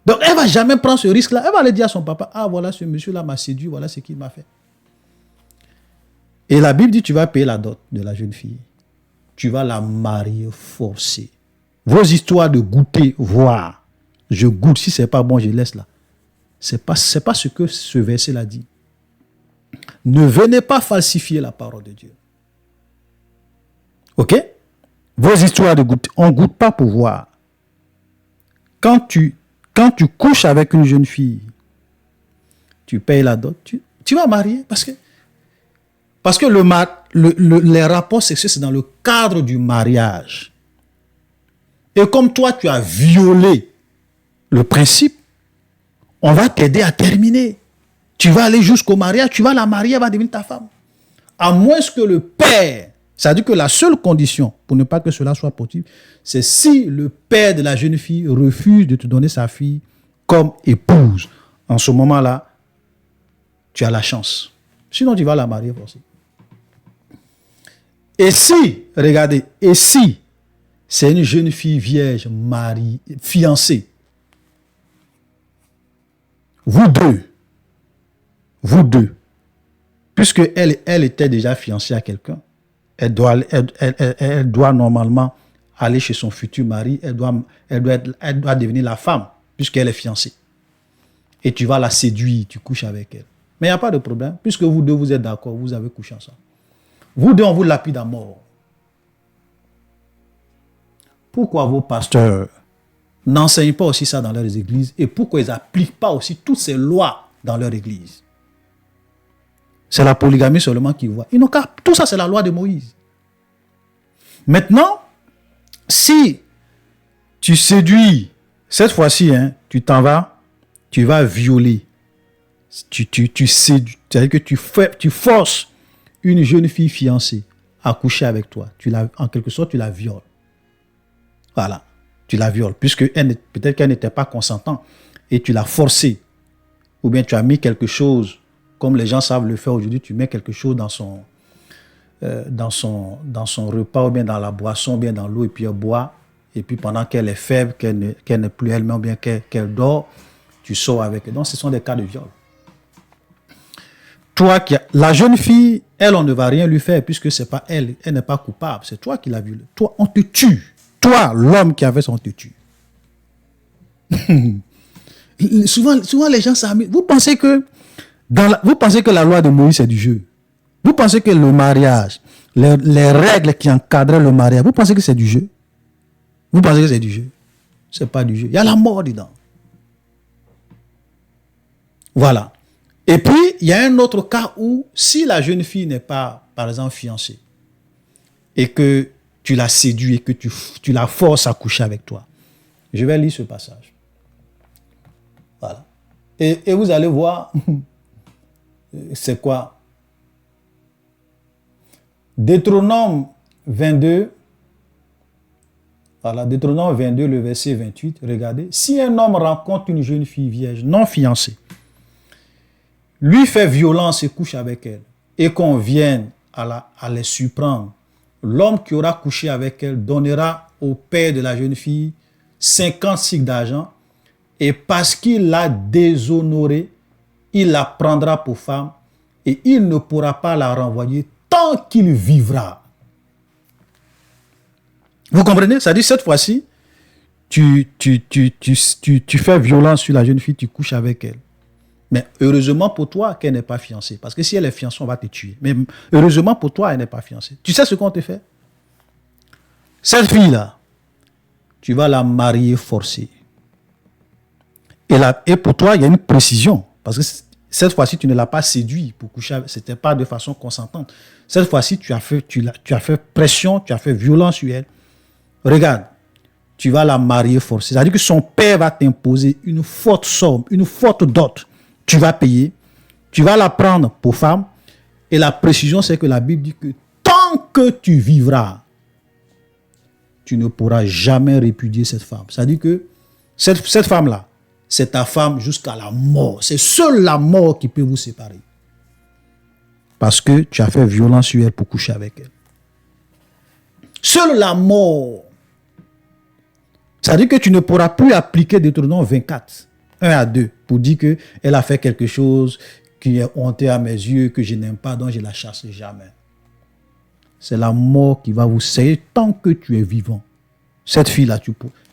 Donc, elle ne va jamais prendre ce risque-là. Elle va aller dire à son papa, ah, voilà, ce monsieur-là m'a séduit, voilà ce qu'il m'a fait. Et la Bible dit, tu vas payer la dot de la jeune fille. Tu vas la marier forcée. Vos histoires de goûter, voir, je goûte, si ce n'est pas bon, je laisse là. Ce n'est pas ce que ce verset-là dit. Ne venez pas falsifier la parole de Dieu. Ok? Vos histoires de goûter, on ne goûte pas pour voir. Quand tu couches avec une jeune fille, tu payes la dot, tu vas marier parce que les rapports sexuels, c'est dans le cadre du mariage. Et comme toi, tu as violé le principe, on va t'aider à terminer. Tu vas aller jusqu'au mariage, tu vas la marier, elle va devenir ta femme. À moins que le père, c'est-à-dire que la seule condition pour ne pas que cela soit possible, c'est si le père de la jeune fille refuse de te donner sa fille comme épouse. En ce moment-là, tu as la chance. Sinon, tu vas la marier aussi. Et si, regardez, et si c'est une jeune fille vierge, mariée, fiancée, vous deux, puisque elle était déjà fiancée à quelqu'un, elle doit normalement aller chez son futur mari, elle doit devenir la femme, puisqu'elle est fiancée. Et tu vas la séduire, tu couches avec elle. Mais il n'y a pas de problème, puisque vous deux, vous êtes d'accord, vous avez couché ensemble. Vous deux, on vous lapide à mort. Pourquoi vos pasteurs n'enseignent pas aussi ça dans leurs églises et pourquoi ils n'appliquent pas aussi toutes ces lois dans leur église? C'est la polygamie seulement qu'ils voient. Ils n'ont qu'à... Tout ça, c'est la loi de Moïse. Maintenant, si tu séduis, cette fois-ci, tu t'en vas, tu vas violer. Tu séduis, c'est-à-dire que tu forces une jeune fille fiancée à coucher avec toi. En quelque sorte, tu la violes. Voilà, tu la violes, puisque peut-être qu'elle n'était pas consentante et tu l'as forcée. Ou bien tu as mis quelque chose, comme les gens savent le faire aujourd'hui, tu mets quelque chose dans son repas, ou bien dans la boisson, ou bien dans l'eau, et puis elle boit. Et puis pendant qu'elle est faible, qu'elle n'est plus elle-même, ou bien qu'elle dort, tu sors avec elle. Donc ce sont des cas de viol. La jeune fille, elle, on ne va rien lui faire, puisque c'est pas elle n'est pas coupable, c'est toi qui l'as violée. Toi, on te tue. Toi, l'homme qui a fait ça, on te tue. souvent, les gens s'amusent. Vous pensez que la loi de Moïse, c'est du jeu. Vous pensez que le mariage, les règles qui encadraient le mariage, vous pensez que c'est du jeu? Vous pensez que c'est du jeu? C'est pas du jeu. Il y a la mort dedans. Voilà. Et puis, il y a un autre cas où, si la jeune fille n'est pas, par exemple, fiancée, et que tu la séduis et que tu la forces à coucher avec toi. Je vais lire ce passage. Voilà. Et vous allez voir, c'est quoi? Deutéronome 22, voilà, Deutéronome 22, le verset 28, regardez. Si un homme rencontre une jeune fille vierge, non fiancée, lui fait violence et couche avec elle, et qu'on vienne à les surprendre, l'homme qui aura couché avec elle donnera au père de la jeune fille 50 cycles d'argent, et parce qu'il l'a déshonorée, il la prendra pour femme, et il ne pourra pas la renvoyer tant qu'il vivra. Vous comprenez? C'est-à-dire, cette fois-ci, tu fais violence sur la jeune fille, tu couches avec elle. Mais heureusement pour toi qu'elle n'est pas fiancée. Parce que si elle est fiancée, on va te tuer. Mais heureusement pour toi, elle n'est pas fiancée. Tu sais ce qu'on te fait? Cette fille-là, tu vas la marier forcée. Et pour toi, il y a une précision. Parce que cette fois-ci, tu ne l'as pas séduit pour coucher avec. Ce n'était pas de façon consentante. Cette fois-ci, tu as fait pression, tu as fait violence sur elle. Regarde, tu vas la marier forcée. C'est-à-dire que son père va t'imposer une forte somme, une forte dot. Tu vas payer. Tu vas la prendre pour femme. Et la précision, c'est que la Bible dit que tant que tu vivras, tu ne pourras jamais répudier cette femme. C'est-à-dire que cette femme-là, c'est ta femme jusqu'à la mort. C'est seule la mort qui peut vous séparer. Parce que tu as fait violence sur elle pour coucher avec elle. Seule la mort. C'est-à-dire que tu ne pourras plus appliquer Deutéronome 24, 1 à 2, pour dire qu'elle a fait quelque chose qui est honteux à mes yeux, que je n'aime pas, donc je la chasse jamais. C'est la mort qui va vous saisir tant que tu es vivant. Cette fille-là,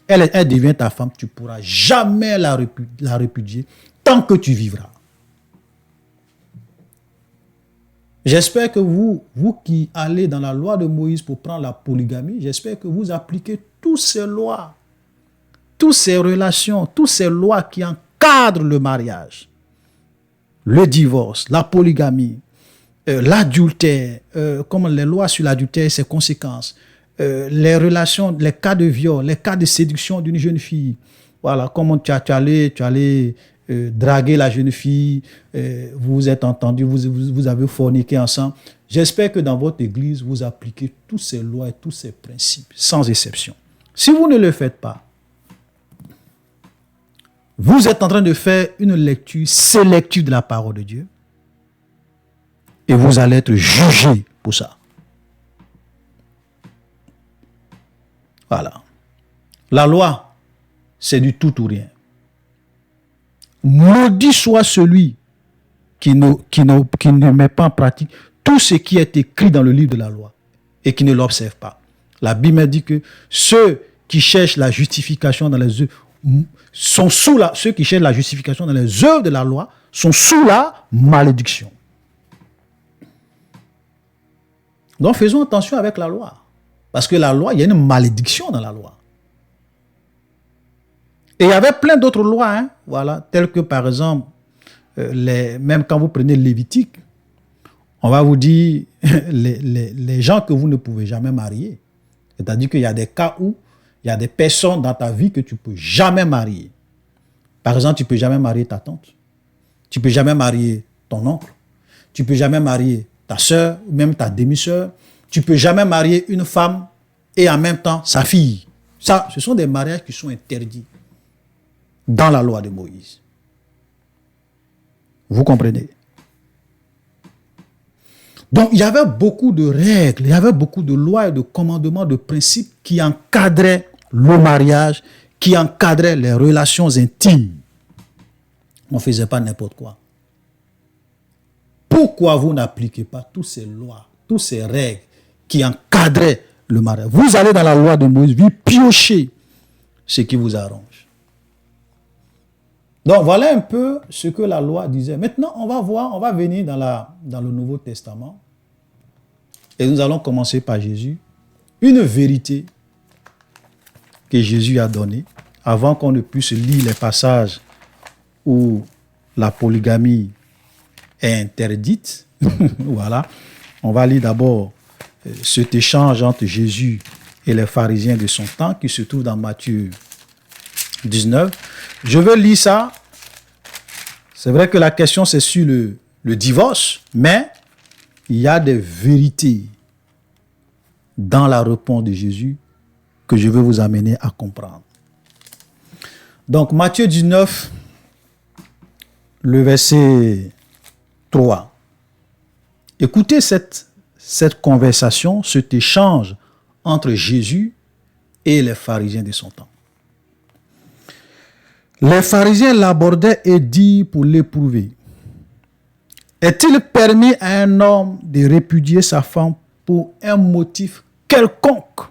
elle devient ta femme, tu ne pourras jamais la répudier tant que tu vivras. J'espère que vous qui allez dans la loi de Moïse pour prendre la polygamie, j'espère que vous appliquez toutes ces lois, toutes ces relations, toutes ces lois qui encadrent le mariage, le divorce, la polygamie, l'adultère, comme les lois sur l'adultère et ses conséquences, les relations, les cas de viol, les cas de séduction d'une jeune fille. Voilà, comment tu allais draguer la jeune fille, vous vous êtes entendus, vous avez forniqué ensemble. J'espère que dans votre église, vous appliquez tous ces lois et tous ces principes, sans exception. Si vous ne le faites pas, vous êtes en train de faire une lecture sélective de la parole de Dieu et vous allez être jugé pour ça. Voilà. La loi, c'est du tout ou rien. Maudit soit celui qui ne met pas en pratique tout ce qui est écrit dans le livre de la loi et qui ne l'observe pas. La Bible dit que ceux qui cherchent la justification dans les œuvres ceux qui cherchent la justification dans les œuvres de la loi sont sous la malédiction. Donc faisons attention avec la loi. Parce que la loi, il y a une malédiction dans la loi. Et il y avait plein d'autres lois, voilà, telles que par exemple, même quand vous prenez le Lévitique, on va vous dire les gens que vous ne pouvez jamais marier. C'est-à-dire qu'il y a des cas où il y a des personnes dans ta vie que tu ne peux jamais marier. Par exemple, tu ne peux jamais marier ta tante. Tu ne peux jamais marier ton oncle. Tu ne peux jamais marier ta soeur, ou même ta demi-soeur. Tu ne peux jamais marier une femme et en même temps sa fille. Ça, ce sont des mariages qui sont interdits dans la loi de Moïse. Vous comprenez? Donc, il y avait beaucoup de règles, il y avait beaucoup de lois et de commandements, de principes qui encadraient le mariage, qui encadraient les relations intimes. On ne faisait pas n'importe quoi. Pourquoi vous n'appliquez pas toutes ces lois, toutes ces règles qui encadraient le mariage? Vous allez dans la loi de Moïse, vous piochez ce qui vous arrange. Donc, voilà un peu ce que la loi disait. Maintenant, on va venir dans le Nouveau Testament. Et nous allons commencer par Jésus. Une vérité que Jésus a donnée, avant qu'on ne puisse lire les passages où la polygamie est interdite. Voilà. On va lire d'abord cet échange entre Jésus et les pharisiens de son temps qui se trouve dans Matthieu 19. Je vais lire ça. C'est vrai que la question c'est sur le divorce, mais il y a des vérités dans la réponse de Jésus que je veux vous amener à comprendre. Donc Matthieu 19, le verset 3. Écoutez cette conversation, cet échange entre Jésus et les pharisiens de son temps. Les pharisiens l'abordaient et dirent pour l'éprouver: est-il permis à un homme de répudier sa femme pour un motif quelconque?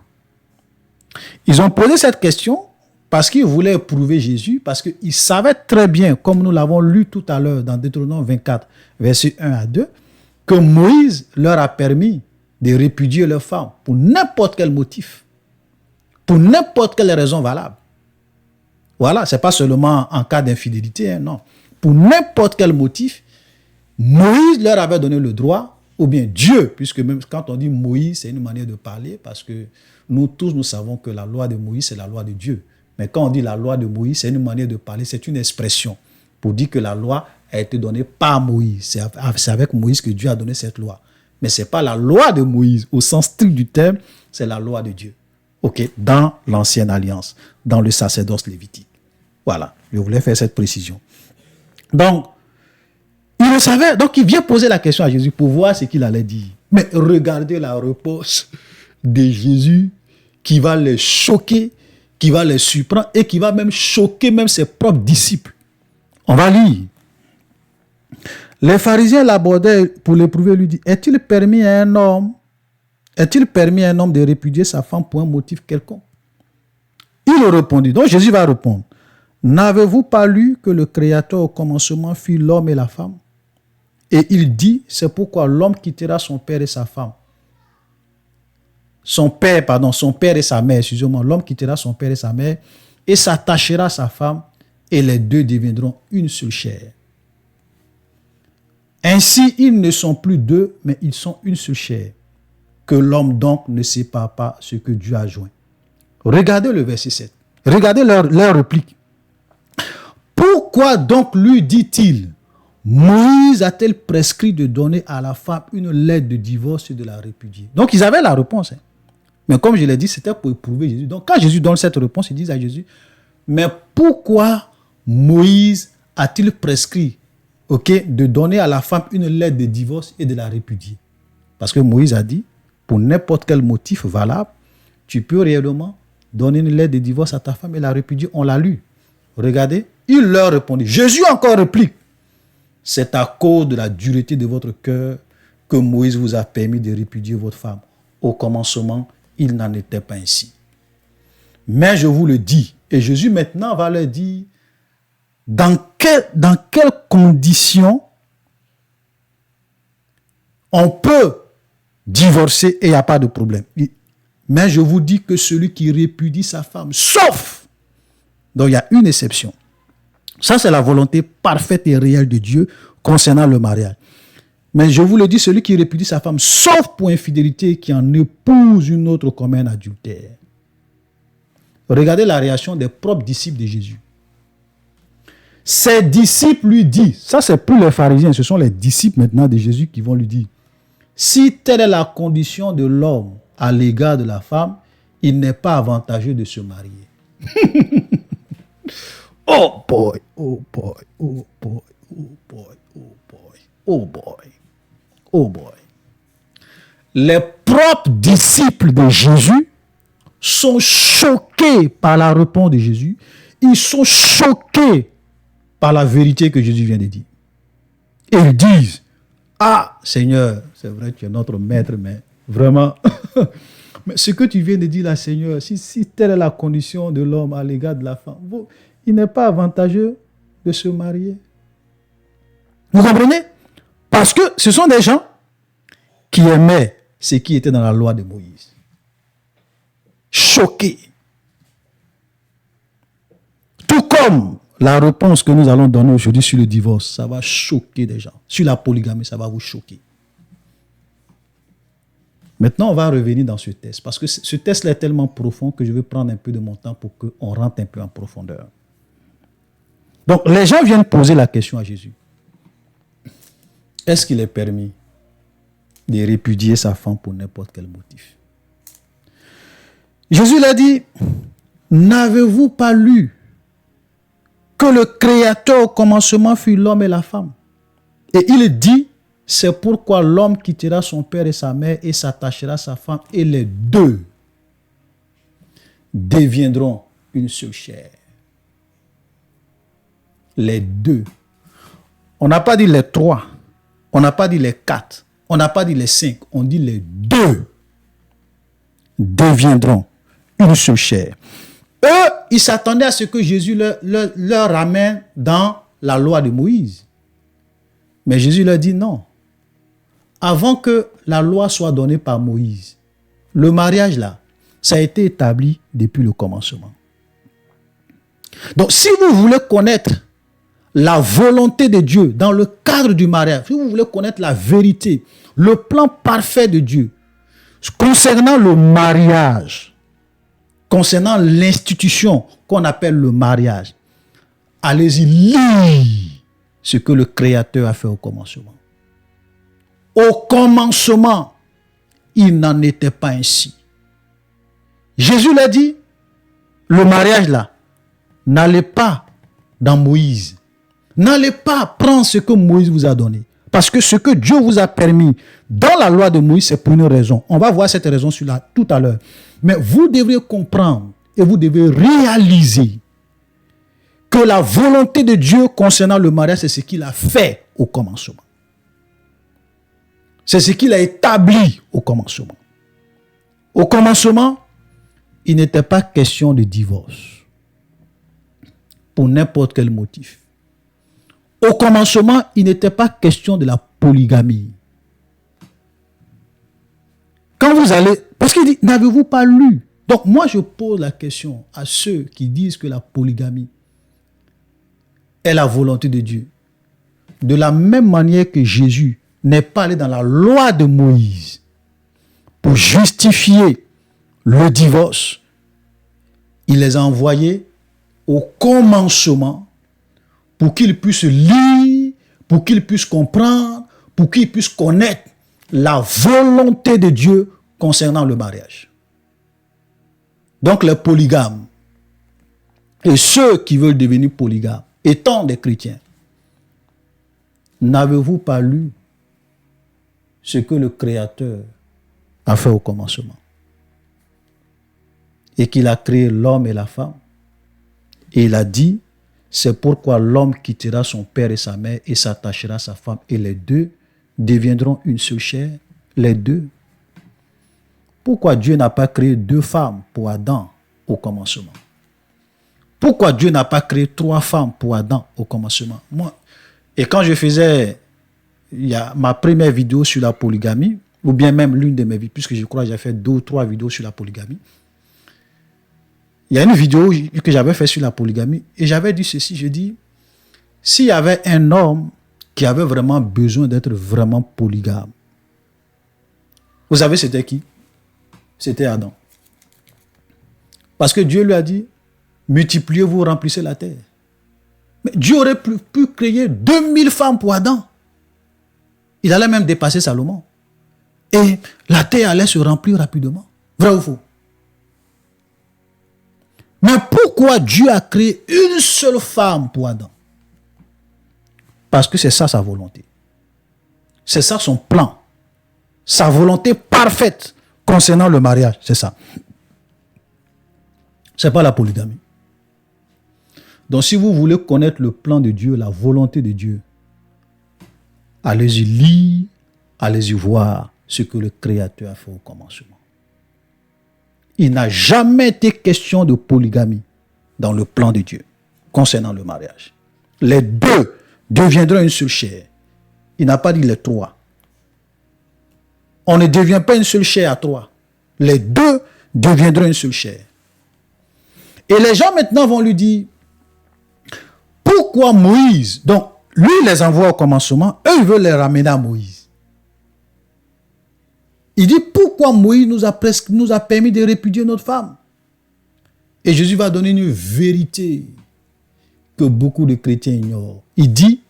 Ils ont posé cette question parce qu'ils voulaient éprouver Jésus, parce qu'ils savaient très bien, comme nous l'avons lu tout à l'heure dans Deutéronome 24, versets 1 à 2, que Moïse leur a permis de répudier leur femme pour n'importe quel motif. Pour n'importe quelle raison valable. Voilà, ce n'est pas seulement en cas d'infidélité, hein, non. Pour n'importe quel motif, Moïse leur avait donné le droit, ou bien Dieu, puisque même quand on dit Moïse, c'est une manière de parler, parce que nous tous, nous savons que la loi de Moïse, c'est la loi de Dieu. Mais quand on dit la loi de Moïse, c'est une manière de parler, c'est une expression pour dire que la loi a été donnée par Moïse. C'est avec Moïse que Dieu a donné cette loi. Mais ce n'est pas la loi de Moïse, au sens strict du terme, c'est la loi de Dieu. OK, dans l'ancienne alliance, dans le sacerdoce lévitique. Voilà, je voulais faire cette précision. Donc, il le savait, donc il vient poser la question à Jésus pour voir ce qu'il allait dire. Mais regardez la réponse de Jésus qui va les choquer, qui va les surprendre et qui va même choquer même ses propres disciples. On va lire. Les pharisiens l'abordaient pour l'éprouver, lui dit, est-il permis à un homme de répudier sa femme pour un motif quelconque? Il répondit, donc Jésus va répondre, n'avez-vous pas lu que le Créateur au commencement fit l'homme et la femme? Et il dit, c'est pourquoi l'homme quittera son père et sa femme. Son père et sa mère, excusez-moi, l'homme quittera son père et sa mère et s'attachera à sa femme et les deux deviendront une seule chair. Ainsi, ils ne sont plus deux, mais ils sont une seule chair. Que l'homme donc ne sépare pas ce que Dieu a joint. Regardez le verset 7. Regardez leur réplique. Pourquoi donc lui dit-il, Moïse a-t-il prescrit de donner à la femme une lettre de divorce et de la répudier? Donc ils avaient la réponse. Hein. Mais comme je l'ai dit, c'était pour éprouver Jésus. Donc quand Jésus donne cette réponse, ils disent à Jésus, mais pourquoi Moïse a-t-il prescrit de donner à la femme une lettre de divorce et de la répudier? Parce que Moïse a dit, pour n'importe quel motif valable, tu peux réellement donner une lettre de divorce à ta femme et la répudier. On l'a lu. Regardez, il leur répondit. Jésus encore réplique. C'est à cause de la dureté de votre cœur que Moïse vous a permis de répudier votre femme. Au commencement, il n'en était pas ainsi. Mais je vous le dis, et Jésus maintenant va leur dire, dans quelles conditions on peut divorcer et il n'y a pas de problème. Mais je vous dis que celui qui répudie sa femme, sauf, donc il y a une exception. Ça, c'est la volonté parfaite et réelle de Dieu concernant le mariage. Mais je vous le dis, celui qui répudie sa femme, sauf pour infidélité, qui en épouse une autre comme un adultère. Regardez la réaction des propres disciples de Jésus. Ses disciples lui disent, ça c'est pour les pharisiens, ce sont les disciples maintenant de Jésus qui vont lui dire, si telle est la condition de l'homme à l'égard de la femme, il n'est pas avantageux de se marier. Oh boy, oh boy, oh boy, oh boy, oh boy, oh boy, oh boy. Les propres disciples de Jésus sont choqués par la réponse de Jésus. Ils sont choqués par la vérité que Jésus vient de dire. Et ils disent, ah Seigneur, c'est vrai, tu es notre maître, mais vraiment, mais ce que tu viens de dire là, Seigneur, si telle est la condition de l'homme à l'égard de la femme, il n'est pas avantageux de se marier. Vous comprenez? Parce que ce sont des gens qui aimaient ce qui était dans la loi de Moïse. Choqués. Tout comme la réponse que nous allons donner aujourd'hui sur le divorce, ça va choquer des gens. Sur la polygamie, ça va vous choquer. Maintenant, on va revenir dans ce test. Parce que ce test est tellement profond que je vais prendre un peu de mon temps pour qu'on rentre un peu en profondeur. Donc, les gens viennent poser la question à Jésus. Est-ce qu'il est permis de répudier sa femme pour n'importe quel motif? Jésus l'a dit, n'avez-vous pas lu que le Créateur au commencement fut l'homme et la femme? Et il dit, c'est pourquoi l'homme quittera son père et sa mère et s'attachera à sa femme et les deux deviendront une seule chair. Les deux. On n'a pas dit les trois. On n'a pas dit les quatre. On n'a pas dit les cinq. On dit les deux deviendront une seule chair. Eux, ils s'attendaient à ce que Jésus leur ramène dans la loi de Moïse. Mais Jésus leur dit non. Avant que la loi soit donnée par Moïse, le mariage là, Ça a été établi depuis le commencement. Donc, si vous voulez connaître la volonté de Dieu dans le cadre du mariage, si vous voulez connaître la vérité, le plan parfait de Dieu concernant le mariage, concernant l'institution qu'on appelle le mariage, allez-y lire ce que le Créateur a fait au commencement. Au commencement, il n'en était pas ainsi. Jésus l'a dit, le mariage là, n'allez pas dans Moïse. N'allez pas prendre ce que Moïse vous a donné. Parce que ce que Dieu vous a permis dans la loi de Moïse, c'est pour une raison. On va voir cette raison tout à l'heure. Mais vous devrez comprendre et vous devez réaliser que la volonté de Dieu concernant le mariage, c'est ce qu'il a fait au commencement. C'est ce qu'il a établi au commencement. Au commencement, il n'était pas question de divorce pour n'importe quel motif. Au commencement, il n'était pas question de la polygamie. Quand vous allez... Parce qu'il dit, n'avez-vous pas lu? Donc moi, je pose la question à ceux qui disent que la polygamie est la volonté de Dieu. De la même manière que Jésus n'est pas allé dans la loi de Moïse pour justifier le divorce, il les a envoyés au commencement pour qu'ils puissent lire, pour qu'ils puissent comprendre, pour qu'ils puissent connaître la volonté de Dieu concernant le mariage. Donc les polygames et ceux qui veulent devenir polygames, étant des chrétiens, n'avez-vous pas lu ce que le Créateur a fait au commencement? Et qu'il a créé l'homme et la femme. Et il a dit, c'est pourquoi l'homme quittera son père et sa mère et s'attachera à sa femme. Et les deux deviendront une seule chair. Les deux. Pourquoi Dieu n'a pas créé deux femmes pour Adam au commencement? Pourquoi Dieu n'a pas créé trois femmes pour Adam au commencement? Moi, et quand je faisais ma première vidéo sur la polygamie, ou bien même l'une de mes vidéos, puisque je crois que j'ai fait 2 ou 3 vidéos sur la polygamie, il y a une vidéo que j'avais faite sur la polygamie et j'avais dit ceci, je dis, s'il y avait un homme qui avait vraiment besoin d'être vraiment polygame, vous savez c'était qui? C'était Adam. Parce que Dieu lui a dit, multipliez-vous, remplissez la terre. Mais Dieu aurait pu créer 2000 femmes pour Adam. Il allait même dépasser Salomon. Et la terre allait se remplir rapidement. Vrai ou faux? Mais pourquoi Dieu a créé une seule femme pour Adam? Parce que c'est ça sa volonté. C'est ça son plan. Sa volonté parfaite concernant le mariage, c'est ça. C'est pas la polygamie. Donc si vous voulez connaître le plan de Dieu, la volonté de Dieu, allez-y lire, allez-y voir ce que le Créateur a fait au commencement. Il n'a jamais été question de polygamie dans le plan de Dieu concernant le mariage. Les deux deviendront une seule chair. Il n'a pas dit les trois. On ne devient pas une seule chair à trois. Les deux deviendront une seule chair. Et les gens maintenant vont lui dire, pourquoi Moïse? Donc, lui les envoie au commencement, eux ils veulent les ramener à Moïse. Il dit, pourquoi Moïse nous a permis de répudier notre femme? Et Jésus va donner une vérité que beaucoup de chrétiens ignorent. Il dit,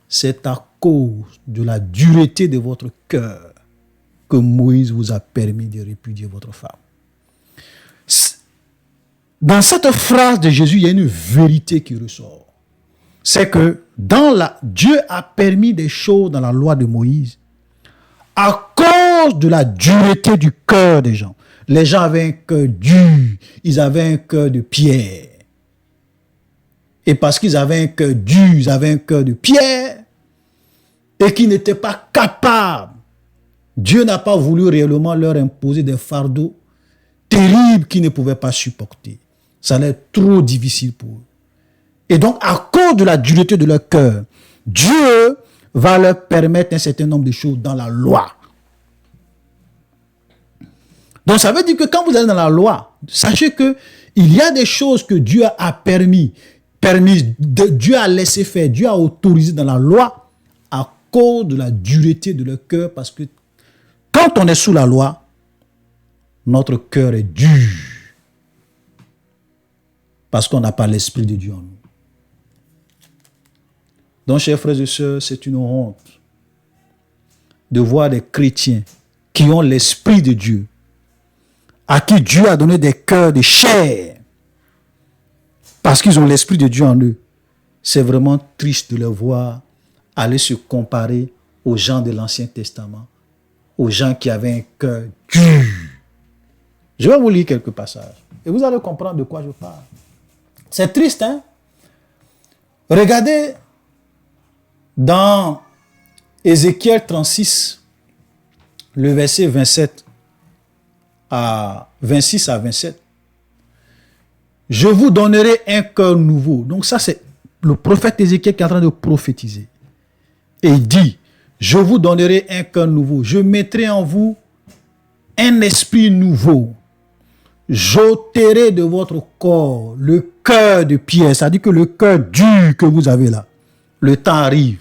c'est à cause de la dureté de votre cœur que Moïse vous a permis de répudier votre femme. Dans cette phrase de Jésus, il y a une vérité qui ressort. C'est que Dieu a permis des choses dans la loi de Moïse à cause de la dureté du cœur des gens. Les gens avaient un cœur dur, ils avaient un cœur de pierre. Et parce qu'ils avaient un cœur dur, ils avaient un cœur de pierre, et qu'ils n'étaient pas capables, Dieu n'a pas voulu réellement leur imposer des fardeaux terribles qu'ils ne pouvaient pas supporter. Ça allait être trop difficile pour eux. Et donc, à cause de la dureté de leur cœur, Dieu va leur permettre un certain nombre de choses dans la loi. Donc ça veut dire que quand vous allez dans la loi, sachez que il y a des choses que Dieu a permises, Dieu a laissé faire, Dieu a autorisé dans la loi à cause de la dureté de leur cœur, parce que quand on est sous la loi, notre cœur est dur. Parce qu'on n'a pas l'Esprit de Dieu en nous. Donc, chers frères et sœurs, c'est une honte de voir des chrétiens qui ont l'Esprit de Dieu, à qui Dieu a donné des cœurs de chair, parce qu'ils ont l'Esprit de Dieu en eux. C'est vraiment triste de les voir aller se comparer aux gens de l'Ancien Testament, aux gens qui avaient un cœur dur. Je vais vous lire quelques passages et vous allez comprendre de quoi je parle. C'est triste, hein? Regardez dans Ézéchiel 36, le verset 26 à 27. Je vous donnerai un cœur nouveau. Donc ça, c'est le prophète Ézéchiel qui est en train de prophétiser. Et il dit, je vous donnerai un cœur nouveau. Je mettrai en vous un esprit nouveau. J'ôterai de votre corps le cœur de pierre. C'est-à-dire que le cœur dur que vous avez là, le temps arrive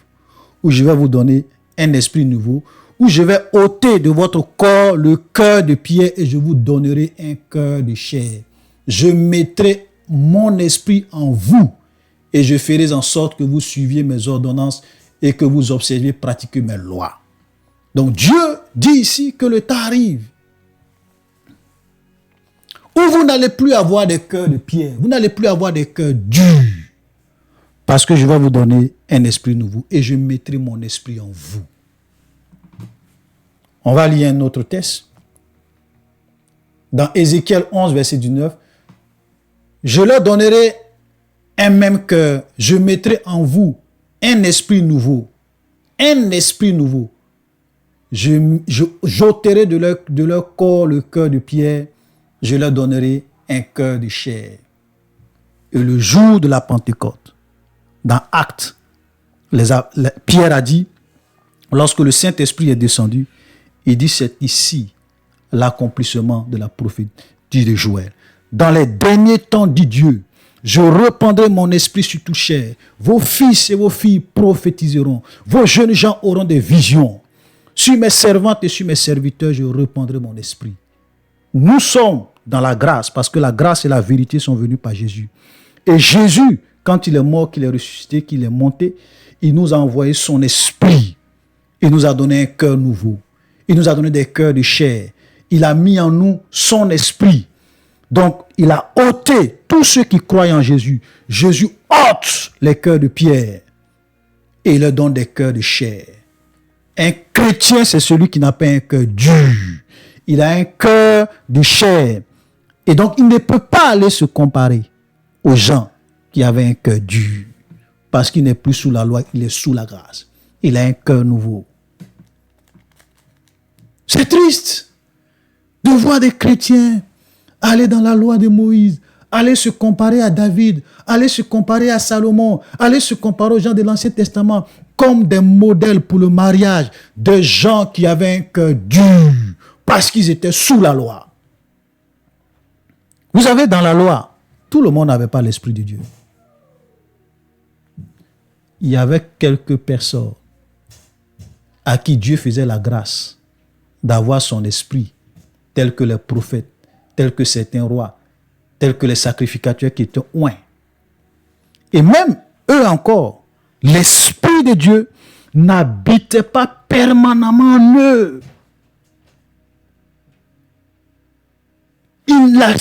où je vais vous donner un esprit nouveau, où je vais ôter de votre corps le cœur de pierre et je vous donnerai un cœur de chair. Je mettrai mon esprit en vous et je ferai en sorte que vous suiviez mes ordonnances et que vous observiez, pratiquiez mes lois. Donc Dieu dit ici que le temps arrive où vous n'allez plus avoir des cœurs de pierre, vous n'allez plus avoir des cœurs durs, parce que je vais vous donner un esprit nouveau et je mettrai mon esprit en vous. On va lire un autre texte. Dans Ézéchiel 11, verset 19, je leur donnerai un même cœur, je mettrai en vous un esprit nouveau. Un esprit nouveau. J'ôterai de leur corps le cœur de pierre, je leur donnerai un cœur de chair. Et le jour de la Pentecôte, dans Actes, Pierre a dit, lorsque le Saint-Esprit est descendu, il dit, c'est ici l'accomplissement de la prophétie de Joël. Dans les derniers temps, dit Dieu, je répandrai mon esprit sur toute chair. Vos fils et vos filles prophétiseront. Vos jeunes gens auront des visions. Sur mes servantes et sur mes serviteurs, je répandrai mon esprit. Nous sommes dans la grâce, parce que la grâce et la vérité sont venues par Jésus. Et Jésus, quand il est mort, qu'il est ressuscité, qu'il est monté, il nous a envoyé son esprit. Il nous a donné un cœur nouveau. Il nous a donné des cœurs de chair. Il a mis en nous son esprit. Donc, il a ôté tous ceux qui croient en Jésus. Jésus ôte les cœurs de pierre et il leur donne des cœurs de chair. Un chrétien, c'est celui qui n'a pas un cœur dur. Il a un cœur de chair. Et donc, il ne peut pas aller se comparer aux gens qui avaient un cœur dur. Parce qu'il n'est plus sous la loi, il est sous la grâce. Il a un cœur nouveau. C'est triste de voir des chrétiens aller dans la loi de Moïse, aller se comparer à David, aller se comparer à Salomon, aller se comparer aux gens de l'Ancien Testament comme des modèles pour le mariage, des gens qui avaient un cœur dur parce qu'ils étaient sous la loi. Vous savez, dans la loi, tout le monde n'avait pas l'Esprit de Dieu. Il y avait quelques personnes à qui Dieu faisait la grâce d'avoir son esprit, tels que les prophètes, tels que certains rois, tels que les sacrificateurs qui étaient oints. Et même eux encore, l'Esprit de Dieu n'habitait pas permanemment en eux.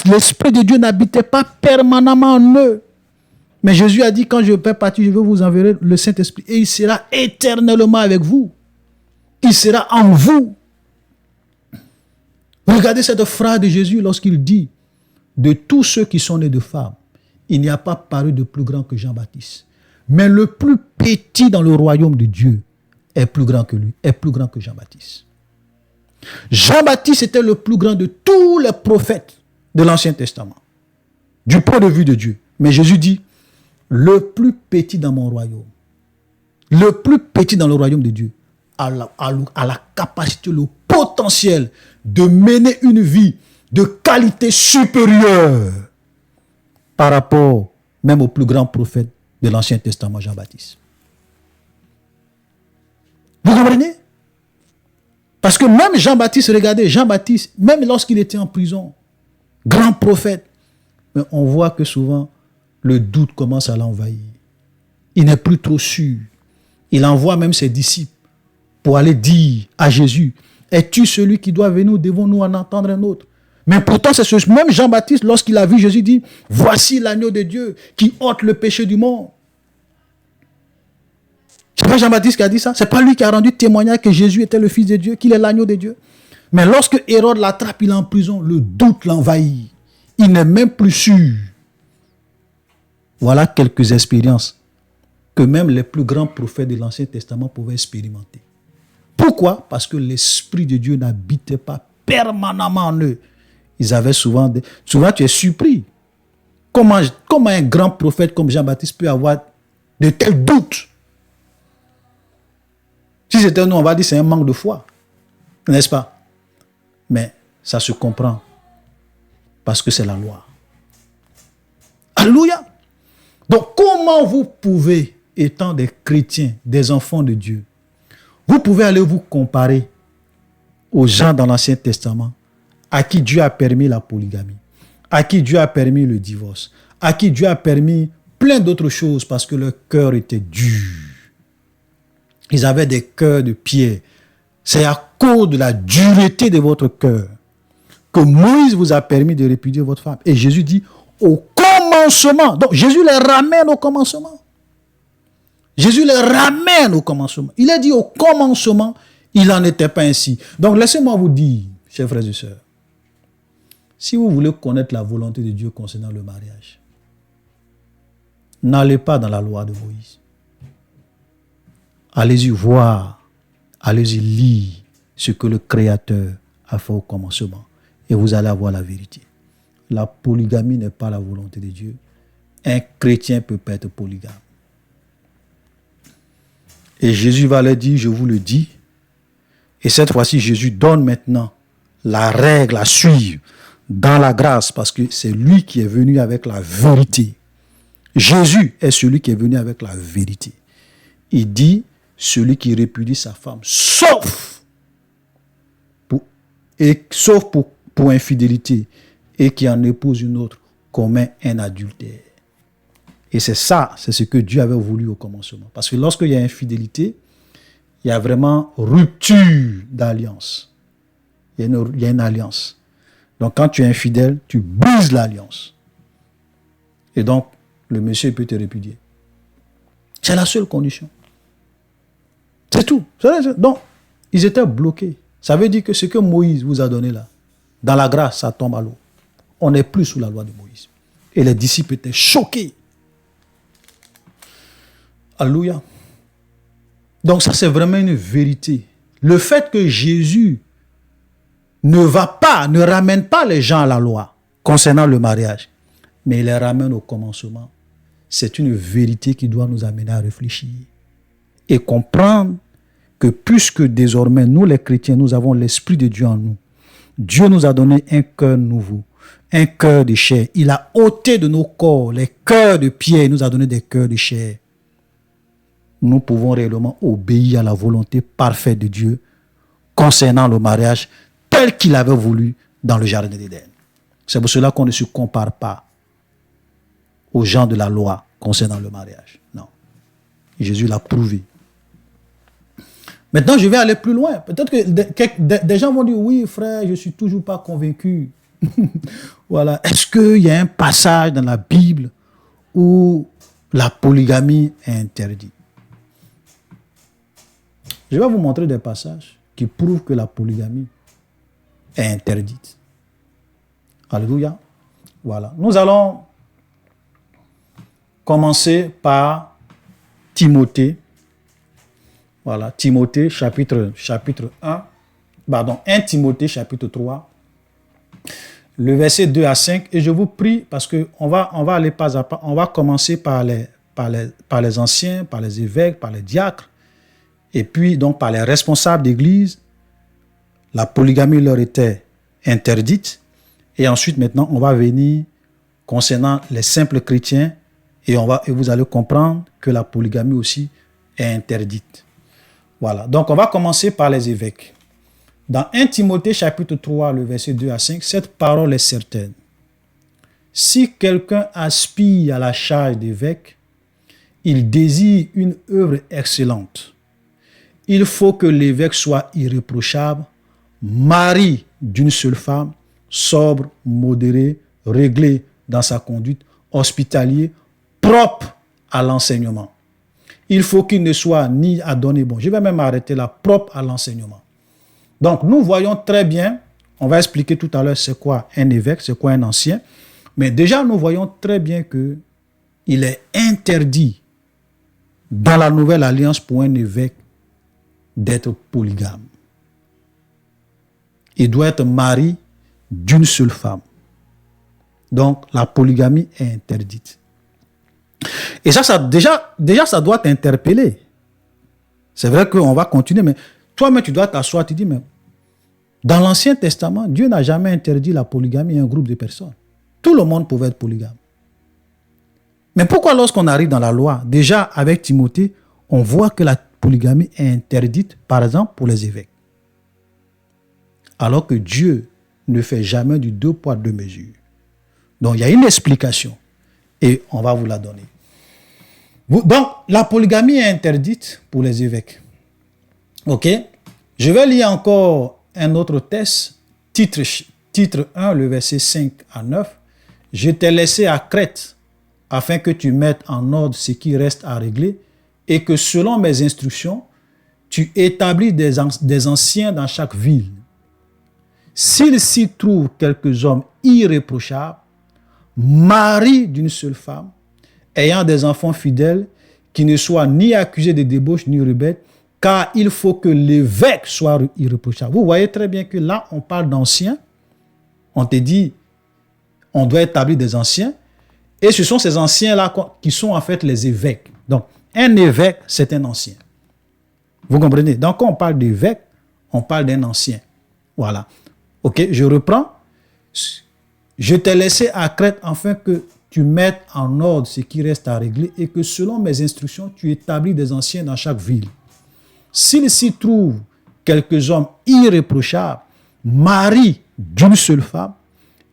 L'Esprit de Dieu n'habitait pas permanemment en eux. Mais Jésus a dit, quand je vais partir, je vais vous enverrer le Saint-Esprit. Et il sera éternellement avec vous. Il sera en vous. Regardez cette phrase de Jésus lorsqu'il dit, de tous ceux qui sont nés de femmes, il n'y a pas paru de plus grand que Jean-Baptiste. Mais le plus petit dans le royaume de Dieu est plus grand que lui, est plus grand que Jean-Baptiste. Jean-Baptiste était le plus grand de tous les prophètes de l'Ancien Testament, du point de vue de Dieu. Mais Jésus dit, le plus petit dans mon royaume, le plus petit dans le royaume de Dieu, a la capacité, le potentiel de mener une vie de qualité supérieure par rapport même au plus grand prophète de l'Ancien Testament, Jean-Baptiste. Vous comprenez? Parce que même Jean-Baptiste, regardez, Jean-Baptiste, même lorsqu'il était en prison, grand prophète, mais on voit que souvent, le doute commence à l'envahir. Il n'est plus trop sûr. Il envoie même ses disciples pour aller dire à Jésus, es-tu celui qui doit venir ou devons-nous en entendre un autre? Mais pourtant, c'est ce même Jean-Baptiste, lorsqu'il a vu Jésus, dit, voici l'agneau de Dieu qui ôte le péché du monde. C'est pas Jean-Baptiste qui a dit ça. C'est pas lui qui a rendu témoignage que Jésus était le Fils de Dieu, qu'il est l'agneau de Dieu. Mais lorsque Hérode l'attrape, il est en prison, le doute l'envahit. Il n'est même plus sûr. Voilà quelques expériences que même les plus grands prophètes de l'Ancien Testament pouvaient expérimenter. Pourquoi? Parce que l'Esprit de Dieu n'habitait pas permanemment en eux. Ils avaient souvent tu es surpris. Comment un grand prophète comme Jean-Baptiste peut avoir de tels doutes? Si c'était nous, on va dire que c'est un manque de foi. N'est-ce pas? Mais ça se comprend. Parce que c'est la loi. Alléluia. Donc, comment vous pouvez, étant des chrétiens, des enfants de Dieu, vous pouvez aller vous comparer aux gens dans l'Ancien Testament à qui Dieu a permis la polygamie, à qui Dieu a permis le divorce, à qui Dieu a permis plein d'autres choses parce que leur cœur était dur. Ils avaient des cœurs de pierre. C'est à cause de la dureté de votre cœur que Moïse vous a permis de répudier votre femme. Et Jésus dit, au commencement. Donc Jésus les ramène au commencement. Jésus les ramène au commencement. Il a dit au commencement, il n'en était pas ainsi. Donc laissez-moi vous dire, chers frères et sœurs, si vous voulez connaître la volonté de Dieu concernant le mariage, n'allez pas dans la loi de Moïse. Allez-y voir, allez-y lire ce que le Créateur a fait au commencement et vous allez avoir la vérité. La polygamie n'est pas la volonté de Dieu. Un chrétien peut pas être polygame. Et Jésus va leur dire, je vous le dis, et cette fois-ci, Jésus donne maintenant la règle à suivre dans la grâce parce que c'est lui qui est venu avec la vérité. Jésus est celui qui est venu avec la vérité. Il dit, celui qui répudie sa femme, sauf pour infidélité et qui en épouse une autre, commet un adultère. Et c'est ça, c'est ce que Dieu avait voulu au commencement. Parce que lorsqu'il y a infidélité, il y a vraiment rupture d'alliance. Il y a une alliance. Donc quand tu es infidèle, tu brises l'alliance. Et donc, le monsieur peut te répudier. C'est la seule condition. C'est tout. Donc, ils étaient bloqués. Ça veut dire que ce que Moïse vous a donné là, dans la grâce, ça tombe à l'eau. On n'est plus sous la loi de Moïse. Et les disciples étaient choqués. Alléluia. Donc ça, c'est vraiment une vérité. Le fait que Jésus ne ramène pas les gens à la loi concernant le mariage, mais il les ramène au commencement, c'est une vérité qui doit nous amener à réfléchir et comprendre que puisque désormais, nous les chrétiens, nous avons l'Esprit de Dieu en nous, Dieu nous a donné un cœur nouveau, un cœur de chair. Il a ôté de nos corps les cœurs de pierre, il nous a donné des cœurs de chair. Nous pouvons réellement obéir à la volonté parfaite de Dieu concernant le mariage tel qu'il avait voulu dans le jardin d'Éden. C'est pour cela qu'on ne se compare pas aux gens de la loi concernant le mariage. Non. Jésus l'a prouvé. Maintenant, je vais aller plus loin. Peut-être que des gens vont dire, oui, frère, je ne suis toujours pas convaincu. Voilà. Est-ce qu'il y a un passage dans la Bible où la polygamie est interdite? Je vais vous montrer des passages qui prouvent que la polygamie est interdite. Alléluia. Voilà. Nous allons commencer par Timothée. Voilà, Timothée, chapitre 1. Pardon, 1 Timothée, chapitre 3. Le verset 2 à 5. Et je vous prie, parce qu'on va aller pas à pas, on va commencer par les anciens, par les évêques, par les diacres, et puis donc par les responsables d'église. La polygamie leur était interdite. Et ensuite, maintenant, on va venir concernant les simples chrétiens et vous allez comprendre que la polygamie aussi est interdite. Voilà. Donc, on va commencer par les évêques. Dans 1 Timothée chapitre 3, le verset 2 à 5, cette parole est certaine. Si quelqu'un aspire à la charge d'évêque, il désire une œuvre excellente. Il faut que l'évêque soit irréprochable, mari d'une seule femme, sobre, modéré, réglé dans sa conduite, hospitalier, propre à l'enseignement. Il faut qu'il ne soit ni adonné, bon, je vais même arrêter là, propre à l'enseignement. Donc, nous voyons très bien, on va expliquer tout à l'heure c'est quoi un évêque, c'est quoi un ancien, mais déjà nous voyons très bien que il est interdit dans la nouvelle alliance pour un évêque d'être polygame. Il doit être mari d'une seule femme. Donc, la polygamie est interdite. Et ça déjà, ça doit t'interpeller. C'est vrai qu'on va continuer, mais toi-même, tu dois t'asseoir, tu dis, mais dans l'Ancien Testament, Dieu n'a jamais interdit la polygamie à un groupe de personnes. Tout le monde pouvait être polygame. Mais pourquoi lorsqu'on arrive dans la loi, déjà avec Timothée, on voit que la polygamie est interdite, par exemple, pour les évêques? Alors que Dieu ne fait jamais du 2 poids 2 mesures. Donc, il y a une explication et on va vous la donner. Donc, la polygamie est interdite pour les évêques. Ok? Je vais lire encore un autre texte, titre 1, le verset 5 à 9. Je t'ai laissé à Crète afin que tu mettes en ordre ce qui reste à régler et que selon mes instructions, tu établis des anciens dans chaque ville. S'il s'y trouve quelques hommes irréprochables, maris d'une seule femme, ayant des enfants fidèles, qui ne soient ni accusés de débauche ni rebelles, car il faut que l'évêque soit irréprochable. Vous voyez très bien que là, on parle d'anciens. On te dit, on doit établir des anciens. Et ce sont ces anciens-là qui sont en fait les évêques. Donc, un évêque, c'est un ancien. Vous comprenez? Donc, quand on parle d'évêque, on parle d'un ancien. Voilà. Ok, je reprends. Je t'ai laissé à Crète afin que tu mettes en ordre ce qui reste à régler et que selon mes instructions, tu établis des anciens dans chaque ville. S'il s'y trouve quelques hommes irréprochables, maris d'une seule femme,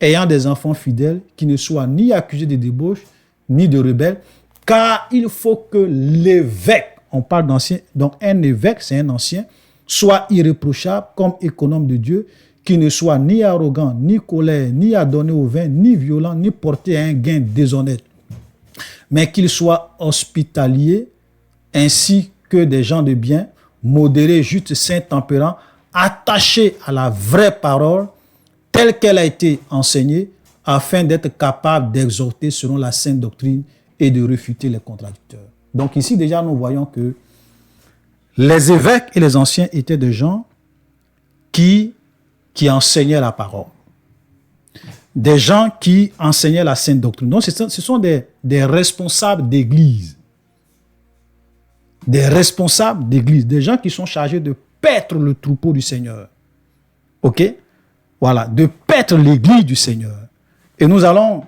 ayant des enfants fidèles, qui ne soient ni accusés de débauche, ni de rebelles, car il faut que l'évêque, on parle d'ancien, donc un évêque, c'est un ancien, soit irréprochable comme économe de Dieu, qui ne soit ni arrogant, ni colère, ni adonné au vin, ni violent, ni porté à un gain déshonnête, mais qu'il soit hospitalier, ainsi que des gens de bien, modérés, justes, saints, tempérants, attachés à la vraie parole, telle qu'elle a été enseignée, afin d'être capable d'exhorter selon la sainte doctrine et de réfuter les contradicteurs. Donc ici, déjà, nous voyons que les évêques et les anciens étaient des gens qui enseignaient la parole. Des gens qui enseignaient la sainte doctrine. Donc, ce sont des responsables d'église. Des responsables d'église. Des gens qui sont chargés de paître le troupeau du Seigneur. OK? Voilà, de paître l'église du Seigneur. Et nous allons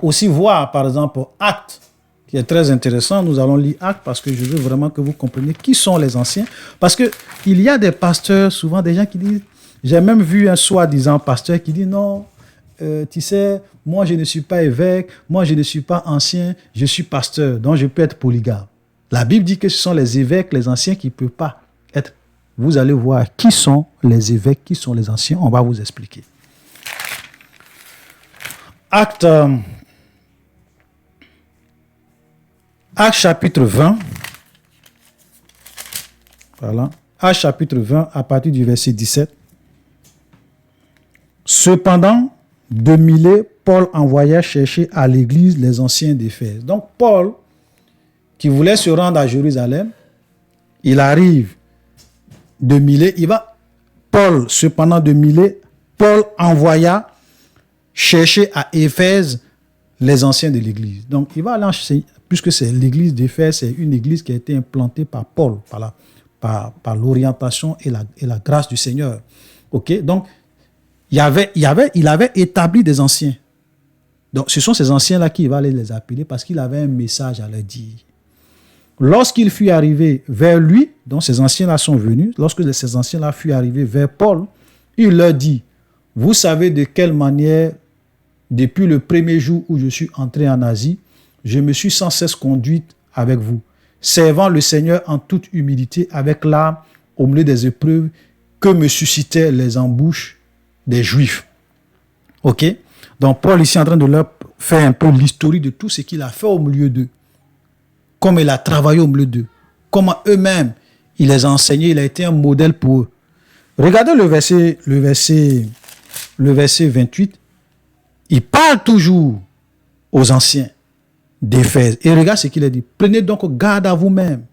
aussi voir, par exemple, Actes, qui est très intéressant. Nous allons lire Actes parce que je veux vraiment que vous compreniez qui sont les anciens. Parce qu'il y a des pasteurs, souvent des gens qui disent, j'ai même vu un soi-disant pasteur qui dit non, tu sais, moi je ne suis pas évêque, moi je ne suis pas ancien, je suis pasteur, donc je peux être polygame. La Bible dit que ce sont les évêques, les anciens qui ne peuvent pas être. Vous allez voir qui sont les évêques, qui sont les anciens, on va vous expliquer. Actes chapitre 20. Voilà. Actes chapitre 20 à partir du verset 17. Cependant, de Milet, Paul envoya chercher à l'église les anciens d'Éphèse. Donc Paul, qui voulait se rendre à Jérusalem, il arrive de Milet. Paul, cependant de Milet, Paul envoya chercher à Éphèse les anciens de l'église. Donc il va aller chercher, puisque c'est l'église d'Éphèse, c'est une église qui a été implantée par Paul, par l'orientation et la grâce du Seigneur. Ok, donc il avait établi des anciens. Donc, ce sont ces anciens-là qui va aller les appeler parce qu'il avait un message à leur dire. Lorsqu'il fut arrivé vers lui, donc ces anciens-là sont venus, lorsque ces anciens-là furent arrivés vers Paul, il leur dit, vous savez de quelle manière, depuis le premier jour où je suis entré en Asie, je me suis sans cesse conduite avec vous, servant le Seigneur en toute humilité, avec l'âme au milieu des épreuves que me suscitaient les embûches des Juifs. Ok? Donc Paul ici est en train de leur faire un peu l'historique de tout ce qu'il a fait au milieu d'eux. Comme il a travaillé au milieu d'eux. Comment eux-mêmes, il les a enseignés, il a été un modèle pour eux. Regardez le verset 28. Il parle toujours aux anciens d'Éphèse. Et regarde ce qu'il a dit. Prenez donc garde à vous-même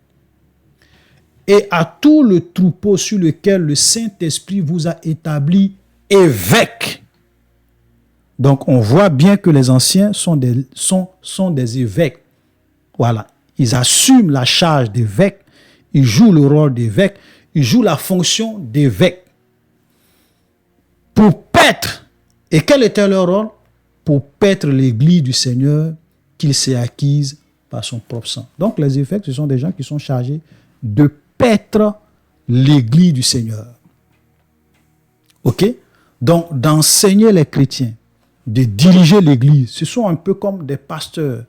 et à tout le troupeau sur lequel le Saint-Esprit vous a établi évêques. Donc, on voit bien que les anciens sont des évêques. Voilà. Ils assument la charge d'évêque. Ils jouent le rôle d'évêque. Ils jouent la fonction d'évêque. Pour paître. Et quel était leur rôle? Pour paître l'église du Seigneur qu'il s'est acquise par son propre sang. Donc, les évêques, ce sont des gens qui sont chargés de paître l'église du Seigneur. OK? Donc, d'enseigner les chrétiens, de diriger l'église, ce sont un peu comme des pasteurs.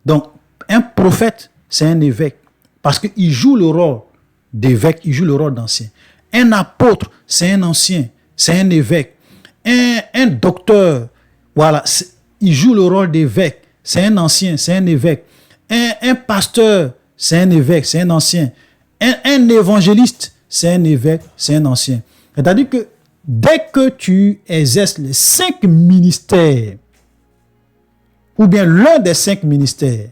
Donc, un prophète, c'est un évêque. Parce qu'il joue le rôle d'évêque, il joue le rôle d'ancien. Un apôtre, c'est un ancien, c'est un évêque. Un docteur, voilà, il joue le rôle d'évêque, c'est un ancien, c'est un évêque. Un pasteur, c'est un évêque, c'est un ancien. Un évangéliste, c'est un évêque, c'est un ancien. C'est-à-dire que dès que tu exerces les 5 ministères, ou bien l'un des 5 ministères,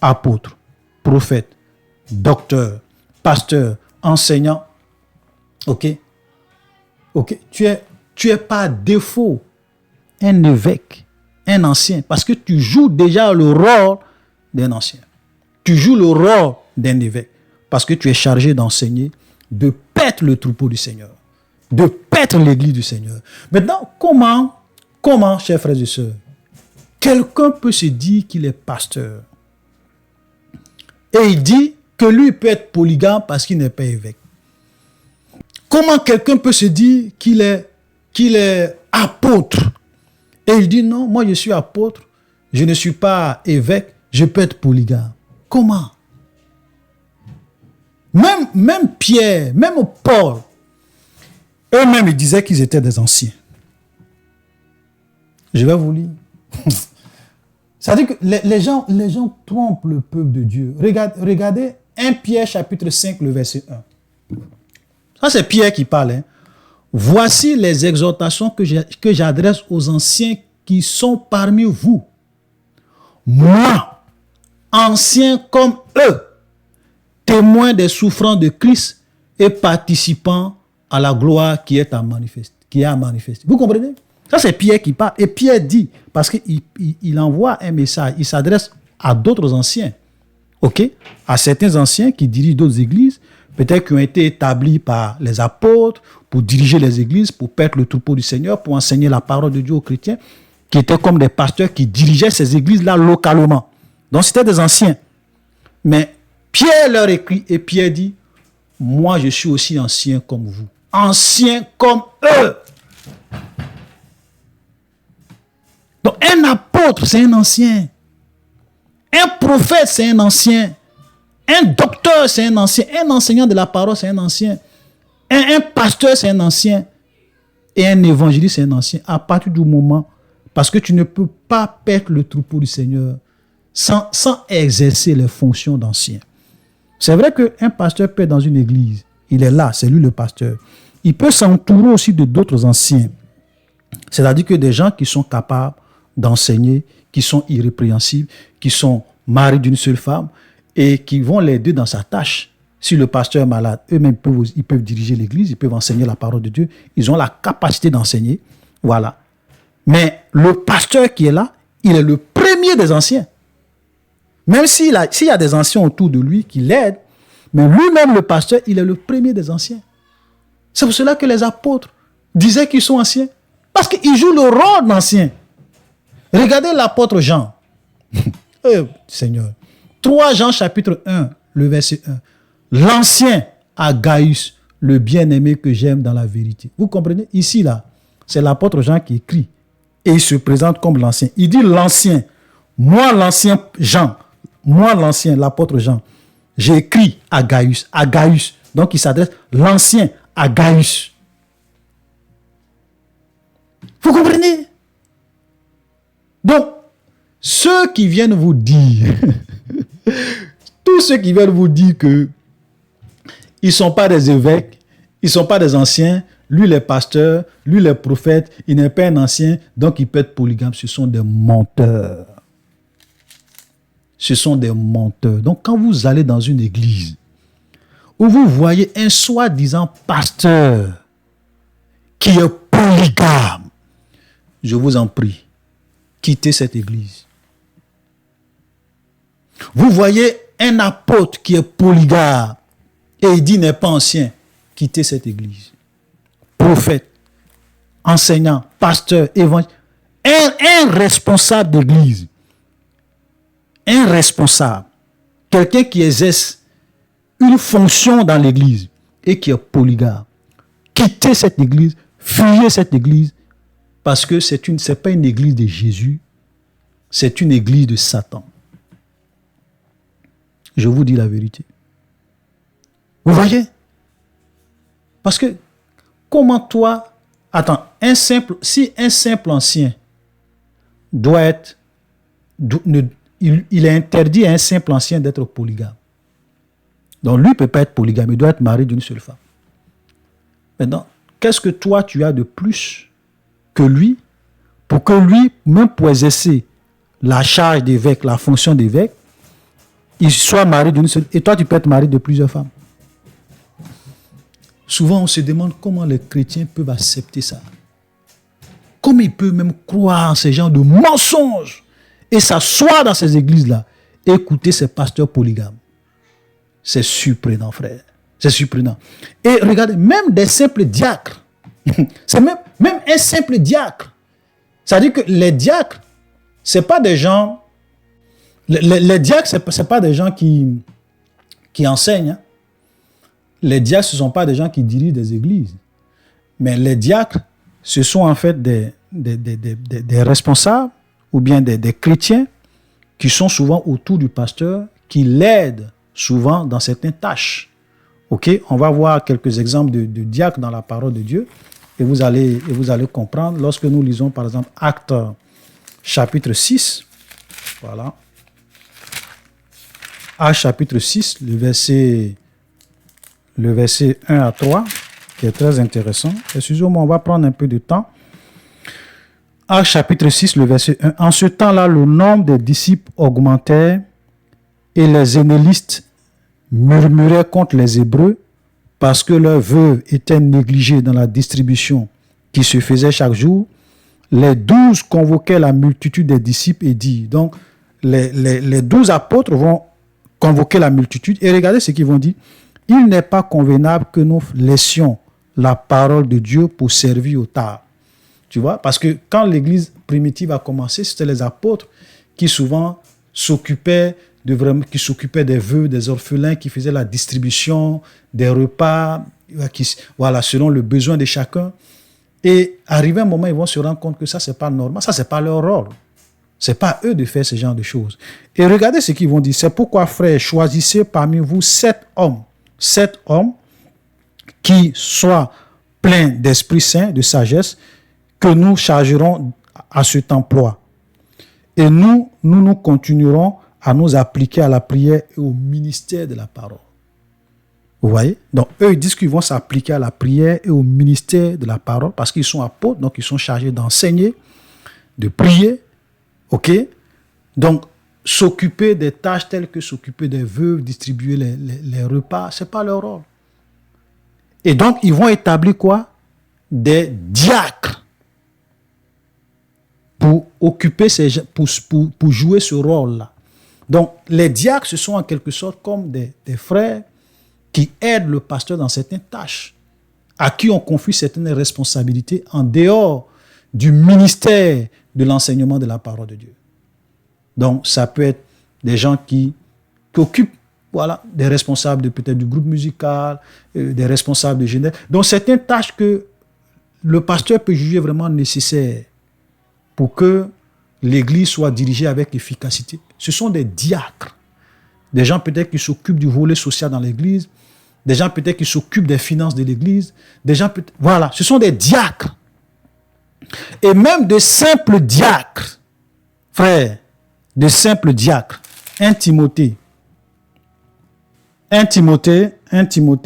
apôtre, prophète, docteur, pasteur, enseignant, ok, tu es par défaut un évêque, un ancien, parce que tu joues déjà le rôle d'un ancien. Tu joues le rôle d'un évêque, parce que tu es chargé d'enseigner, de paître le troupeau du Seigneur, de paître l'église du Seigneur. Maintenant, comment, chers frères et sœurs, quelqu'un peut se dire qu'il est pasteur et il dit que lui peut être polygame parce qu'il n'est pas évêque? Comment quelqu'un peut se dire qu'il est apôtre et il dit non, moi je suis apôtre, je ne suis pas évêque, je peux être polygame? Comment? Même Pierre, même Paul, eux-mêmes ils disaient qu'ils étaient des anciens. Je vais vous lire. C'est-à-dire que les gens trompent le peuple de Dieu. Regardez 1 Pierre chapitre 5, le verset 1. Ça, c'est Pierre qui parle. Hein. Voici les exhortations que j'adresse aux anciens qui sont parmi vous. Moi, ancien comme eux, témoin des souffrances de Christ et participant à la gloire qui est à manifester. Vous comprenez? Ça, c'est Pierre qui parle. Et Pierre dit, parce qu'il envoie un message, il s'adresse à d'autres anciens, ok? À certains anciens qui dirigent d'autres églises, peut-être qui ont été établis par les apôtres pour diriger les églises, pour paître le troupeau du Seigneur, pour enseigner la parole de Dieu aux chrétiens, qui étaient comme des pasteurs qui dirigeaient ces églises-là localement. Donc, c'était des anciens. Mais Pierre leur écrit et Pierre dit, moi, je suis aussi ancien comme vous. Ancien comme eux. Donc, un apôtre, c'est un ancien. Un prophète, c'est un ancien. Un docteur, c'est un ancien. Un enseignant de la parole, c'est un ancien. Un pasteur, c'est un ancien. Et un évangéliste, c'est un ancien. À partir du moment, parce que tu ne peux pas perdre le troupeau du Seigneur sans exercer les fonctions d'ancien. C'est vrai qu'un pasteur peut être dans une église. Il est là, c'est lui le pasteur. Il peut s'entourer aussi de d'autres anciens. C'est-à-dire que des gens qui sont capables d'enseigner, qui sont irrépréhensibles, qui sont mariés d'une seule femme et qui vont l'aider dans sa tâche. Si le pasteur est malade, eux-mêmes ils peuvent diriger l'église, ils peuvent enseigner la parole de Dieu. Ils ont la capacité d'enseigner. Voilà. Mais le pasteur qui est là, il est le premier des anciens. Même s'il y a des anciens autour de lui qui l'aident, mais lui-même, le pasteur, il est le premier des anciens. C'est pour cela que les apôtres disaient qu'ils sont anciens. Parce qu'il joue le rôle d'ancien. Regardez l'apôtre Jean. Oh, Seigneur. 3 Jean chapitre 1, le verset 1. L'ancien à Gaius, le bien-aimé que j'aime dans la vérité. Vous comprenez? Ici, là, c'est l'apôtre Jean qui écrit. Et il se présente comme l'ancien. Il dit l'ancien. Moi, l'ancien Jean. Moi, l'ancien, l'apôtre Jean. J'ai écrit à Gaius. À Gaius. Donc, il s'adresse l'ancien à Gaius. Vous comprenez? Donc, ceux qui viennent vous dire, tous ceux qui viennent vous dire que ils ne sont pas des évêques, ils ne sont pas des anciens, lui les pasteurs, lui les prophètes, il n'est pas un ancien, donc il peut être polygame, ce sont des menteurs. Ce sont des menteurs. Donc quand vous allez dans une église, où vous voyez un soi-disant pasteur qui est polygame, je vous en prie, quittez cette église. Vous voyez un apôtre qui est polygame et il dit n'est pas ancien, quittez cette église. Prophète, enseignant, pasteur, évangéliste, un responsable d'église, un responsable, quelqu'un qui exerce une fonction dans l'église et qui est polygame, quittez cette église, fuyez cette église, parce que c'est pas une église de Jésus, c'est une église de Satan. Je vous dis la vérité. Vous voyez? Parce que, comment toi... Attends, si un simple ancien doit être... Il est interdit à un simple ancien d'être polygame. Donc lui ne peut pas être polygame, il doit être marié d'une seule femme. Maintenant, qu'est-ce que toi tu as de plus que lui, pour que lui, même pour exercer la charge d'évêque, la fonction d'évêque, il soit marié d'une seule... Et toi, tu peux être marié de plusieurs femmes. Souvent, on se demande comment les chrétiens peuvent accepter ça. Comment ils peuvent même croire en ces genres de mensonges et s'asseoir dans ces églises-là et écouter ces pasteurs polygames. C'est surprenant, frère. C'est surprenant. Et regardez, même des simples diacres, c'est même un simple diacre. C'est-à-dire que les diacres, ce n'est pas des gens... Les diacres, ce n'est pas des gens qui enseignent. Hein. Les diacres, ce ne sont pas des gens qui dirigent des églises. Mais les diacres, ce sont en fait des responsables ou bien des chrétiens qui sont souvent autour du pasteur, qui l'aident souvent dans certaines tâches. Ok, on va voir quelques exemples de diacres dans la parole de Dieu et vous allez comprendre lorsque nous lisons par exemple Actes chapitre 6. Voilà. Actes chapitre 6, le verset 1 à 3, qui est très intéressant. Excusez-moi, on va prendre un peu de temps. Actes chapitre 6, le verset 1. En ce temps-là, le nombre des disciples augmentait et les zénélistes murmuraient contre les Hébreux parce que leurs veuves étaient négligées dans la distribution qui se faisait chaque jour. Les 12 convoquaient la multitude des disciples et dit, donc les 12 apôtres vont convoquer la multitude et regardez ce qu'ils vont dire. Il n'est pas convenable que nous laissions la parole de Dieu pour servir au tard. Tu vois, parce que quand l'église primitive a commencé, c'était les apôtres qui souvent s'occupaient des veuves, des orphelins, qui faisaient la distribution des repas, voilà, selon le besoin de chacun. Et arrivé un moment, ils vont se rendre compte que ça, c'est pas normal, ça, c'est pas leur rôle. C'est pas à eux de faire ce genre de choses. Et regardez ce qu'ils vont dire. C'est pourquoi, frères, choisissez parmi vous 7 hommes qui soient pleins d'Esprit Saint, de sagesse, que nous chargerons à cet emploi. Et nous continuerons à nous appliquer à la prière et au ministère de la parole. Vous voyez? Donc, eux, ils disent qu'ils vont s'appliquer à la prière et au ministère de la parole parce qu'ils sont apôtres, donc ils sont chargés d'enseigner, de prier. OK? Donc, s'occuper des tâches telles que s'occuper des veuves, distribuer les repas, ce n'est pas leur rôle. Et donc, ils vont établir quoi? Des diacres pour occuper pour jouer ce rôle-là. Donc, les diacres, ce sont en quelque sorte comme des frères qui aident le pasteur dans certaines tâches, à qui on confie certaines responsabilités en dehors du ministère de l'enseignement de la parole de Dieu. Donc, ça peut être des gens qui occupent, voilà, des responsables de peut-être du groupe musical, des responsables de jeunesse. Donc, certaines tâches que le pasteur peut juger vraiment nécessaires pour que l'Église soit dirigée avec efficacité. Ce sont des diacres. Des gens peut-être qui s'occupent du volet social dans l'Église, des gens peut-être qui s'occupent des finances de l'Église, des gens peut-être... Voilà, ce sont des diacres. Et même de simples diacres, frères, de simples diacres. 1 Timothée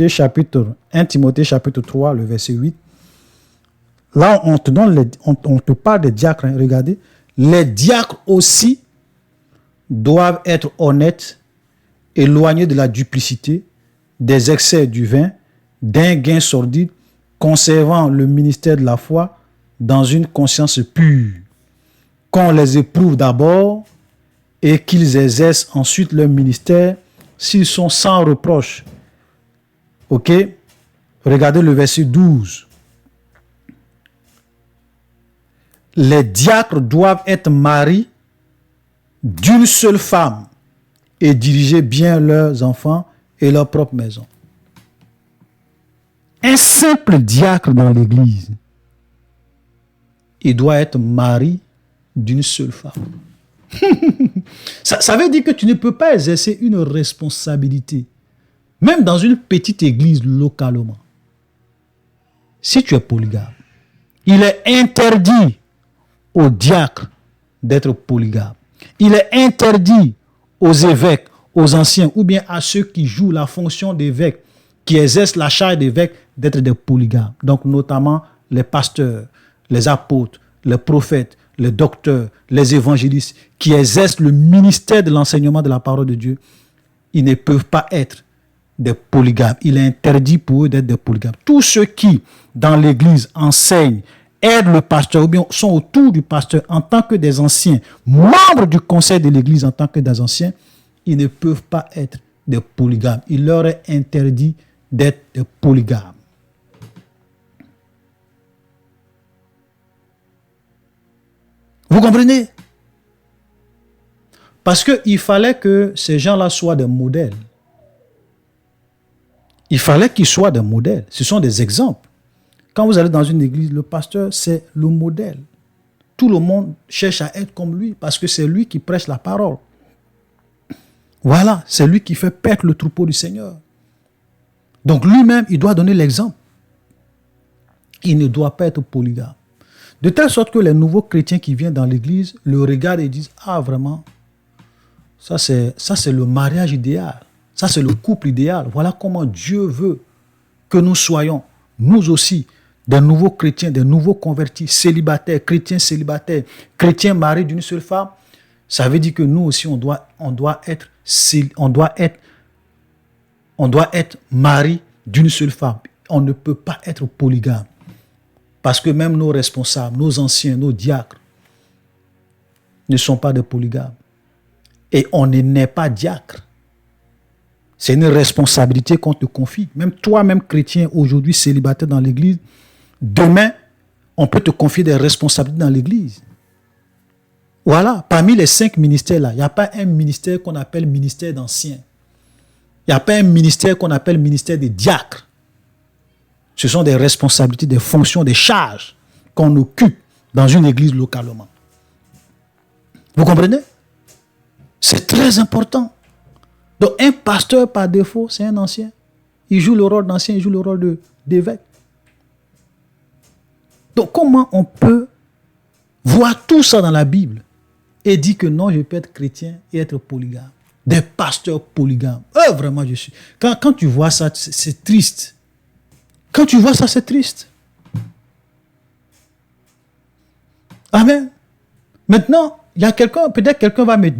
chapitre 3, le verset 8. Là, on te parle des diacres, hein, regardez. Les diacres aussi doivent être honnêtes, éloignés de la duplicité, des excès du vin, d'un gain sordide, conservant le ministère de la foi dans une conscience pure. Qu'on les éprouve d'abord et qu'ils exercent ensuite leur ministère s'ils sont sans reproche. Ok? Regardez le verset 12. Les diacres doivent être mariés d'une seule femme et diriger bien leurs enfants et leur propre maison. Un simple diacre dans l'église, il doit être marié d'une seule femme. Ça veut dire que tu ne peux pas exercer une responsabilité, même dans une petite église localement, si tu es polygame. Il est interdit aux diacres d'être polygames. Il est interdit aux évêques, aux anciens, ou bien à ceux qui jouent la fonction d'évêque, qui exercent la charge d'évêque, d'être des polygames. Donc notamment les pasteurs, les apôtres, les prophètes, les docteurs, les évangélistes, qui exercent le ministère de l'enseignement de la parole de Dieu, ils ne peuvent pas être des polygames. Il est interdit pour eux d'être des polygames. Tous ceux qui, dans l'église, enseignent, aident le pasteur, ou bien sont autour du pasteur en tant que des anciens, membres du conseil de l'église en tant que des anciens, ils ne peuvent pas être des polygames. Il leur est interdit d'être des polygames. Vous comprenez? Parce qu'il fallait que ces gens-là soient des modèles. Il fallait qu'ils soient des modèles. Ce sont des exemples. Quand vous allez dans une église, le pasteur, c'est le modèle. Tout le monde cherche à être comme lui parce que c'est lui qui prêche la parole. Voilà, c'est lui qui fait paître le troupeau du Seigneur. Donc lui-même, il doit donner l'exemple. Il ne doit pas être polygame. De telle sorte que les nouveaux chrétiens qui viennent dans l'église le regardent et disent « Ah, vraiment, ça c'est le mariage idéal. Ça c'est le couple idéal. Voilà comment Dieu veut que nous soyons, nous aussi, des nouveaux chrétiens, des nouveaux convertis, célibataires, chrétiens mariés d'une seule femme. » Ça veut dire que nous aussi, on doit être mariés d'une seule femme. On ne peut pas être polygame. Parce que même nos responsables, nos anciens, nos diacres ne sont pas des polygames. Et on n'est pas diacre. C'est une responsabilité qu'on te confie. Même toi-même, chrétien, aujourd'hui célibataire dans l'église, demain, on peut te confier des responsabilités dans l'église. Voilà, parmi les 5 ministères là, il n'y a pas un ministère qu'on appelle ministère d'anciens. Il n'y a pas un ministère qu'on appelle ministère des diacres. Ce sont des responsabilités, des fonctions, des charges qu'on occupe dans une église localement. Vous comprenez? C'est très important. Donc un pasteur par défaut, c'est un ancien. Il joue le rôle d'ancien, il joue le rôle d'évêque. Donc comment on peut voir tout ça dans la Bible et dire que non, je peux être chrétien et être polygame? Des pasteurs polygames. Vraiment, je suis... Quand tu vois ça, c'est triste. Quand tu vois ça, c'est triste. Amen. Maintenant, il y a quelqu'un, peut-être quelqu'un va me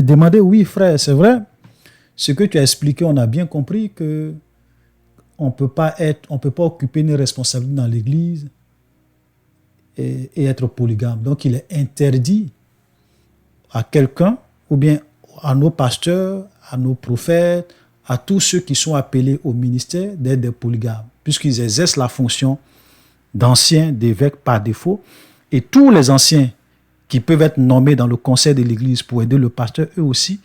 demander, oui frère, c'est vrai, ce que tu as expliqué, on a bien compris que on peut pas occuper une responsabilité dans l'église et être polygame. Donc il est interdit à quelqu'un, ou bien à nos pasteurs, à nos prophètes, à tous ceux qui sont appelés au ministère d'être des polygames, puisqu'ils exercent la fonction d'anciens, d'évêques par défaut, Et tous les anciens qui peuvent être nommés dans le conseil de l'Église pour aider le pasteur, eux aussi,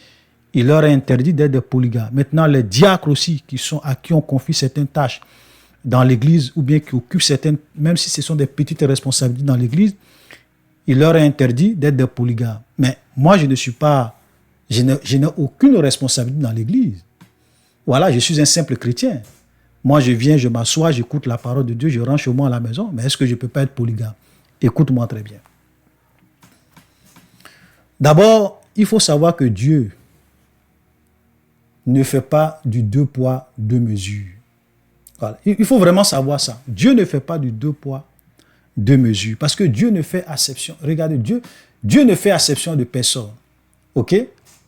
il leur est interdit d'être des polygames. Maintenant, les diacres aussi, à qui on confie certaines tâches dans l'Église, ou bien qui occupent certaines, même si ce sont des petites responsabilités dans l'Église, il leur est interdit d'être des polygames. Mais moi, je n'ai aucune responsabilité dans l'Église. Voilà, je suis un simple chrétien. Moi, je viens, je m'assois, j'écoute la parole de Dieu, je rentre chez moi à la maison. Mais est-ce que je ne peux pas être polygame? Écoute-moi très bien. D'abord, il faut savoir que Dieu ne fait pas du 2 poids, 2 mesures. Voilà. Il faut vraiment savoir ça. Dieu ne fait pas du 2 poids, 2 mesures. Parce que Dieu ne fait acception. Regardez, Dieu ne fait acception de personne. OK?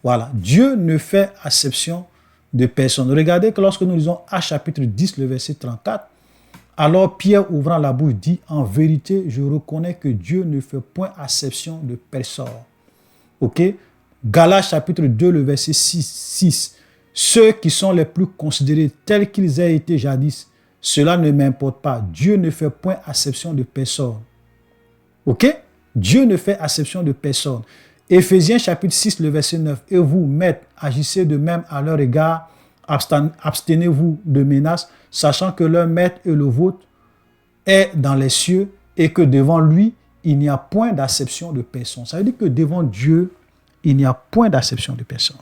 Voilà. Dieu ne fait acception de personne. Regardez que lorsque nous lisons Actes chapitre 10, le verset 34, alors Pierre, ouvrant la bouche, dit, en vérité, je reconnais que Dieu ne fait point acception de personne. OK? Galates chapitre 2, le verset 6. Ceux qui sont les plus considérés tels qu'ils aient été jadis, cela ne m'importe pas. Dieu ne fait point acception de personne. OK? Dieu ne fait acception de personne. Éphésiens chapitre 6, le verset 9. Et vous, maîtres, agissez de même à leur égard, abstenez-vous de menaces, sachant que leur maître et le vôtre est dans les cieux et que devant lui, il n'y a point d'acception de personne. Ça veut dire que devant Dieu, il n'y a point d'acception de personne.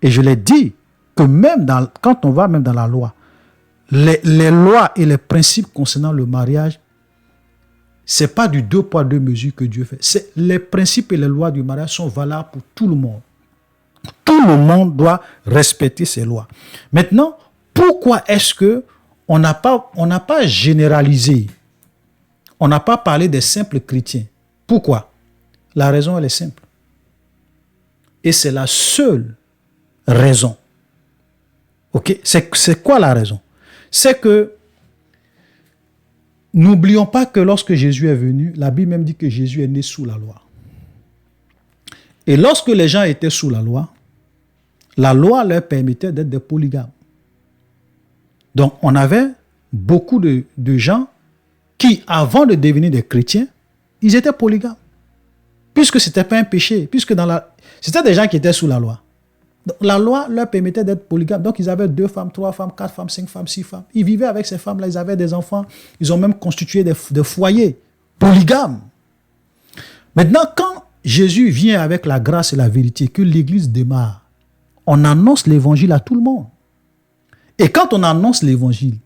Et je l'ai dit que même quand on va même dans la loi, les lois et les principes concernant le mariage, ce n'est pas du 2 poids, 2 mesures que Dieu fait. Les principes et les lois du mariage sont valables pour tout le monde. Tout le monde doit respecter ces lois. Maintenant, pourquoi est-ce qu'on n'a pas généralisé, on n'a pas parlé des simples chrétiens? Pourquoi? La raison, elle est simple. Et c'est la seule raison. OK? C'est quoi la raison? C'est que n'oublions pas que lorsque Jésus est venu, la Bible même dit que Jésus est né sous la loi. Et lorsque les gens étaient sous la loi leur permettait d'être des polygames. Donc, on avait beaucoup de gens qui, avant de devenir des chrétiens, ils étaient polygames. Puisque ce n'était pas un péché, c'était des gens qui étaient sous la loi. Donc, la loi leur permettait d'être polygames. Donc, ils avaient 2 femmes, 3 femmes, 4 femmes, 5 femmes, 6 femmes. Ils vivaient avec ces femmes-là, ils avaient des enfants. Ils ont même constitué des foyers polygames. Maintenant, quand Jésus vient avec la grâce et la vérité, que l'Église démarre, on annonce l'évangile à tout le monde. Et quand on annonce l'évangile,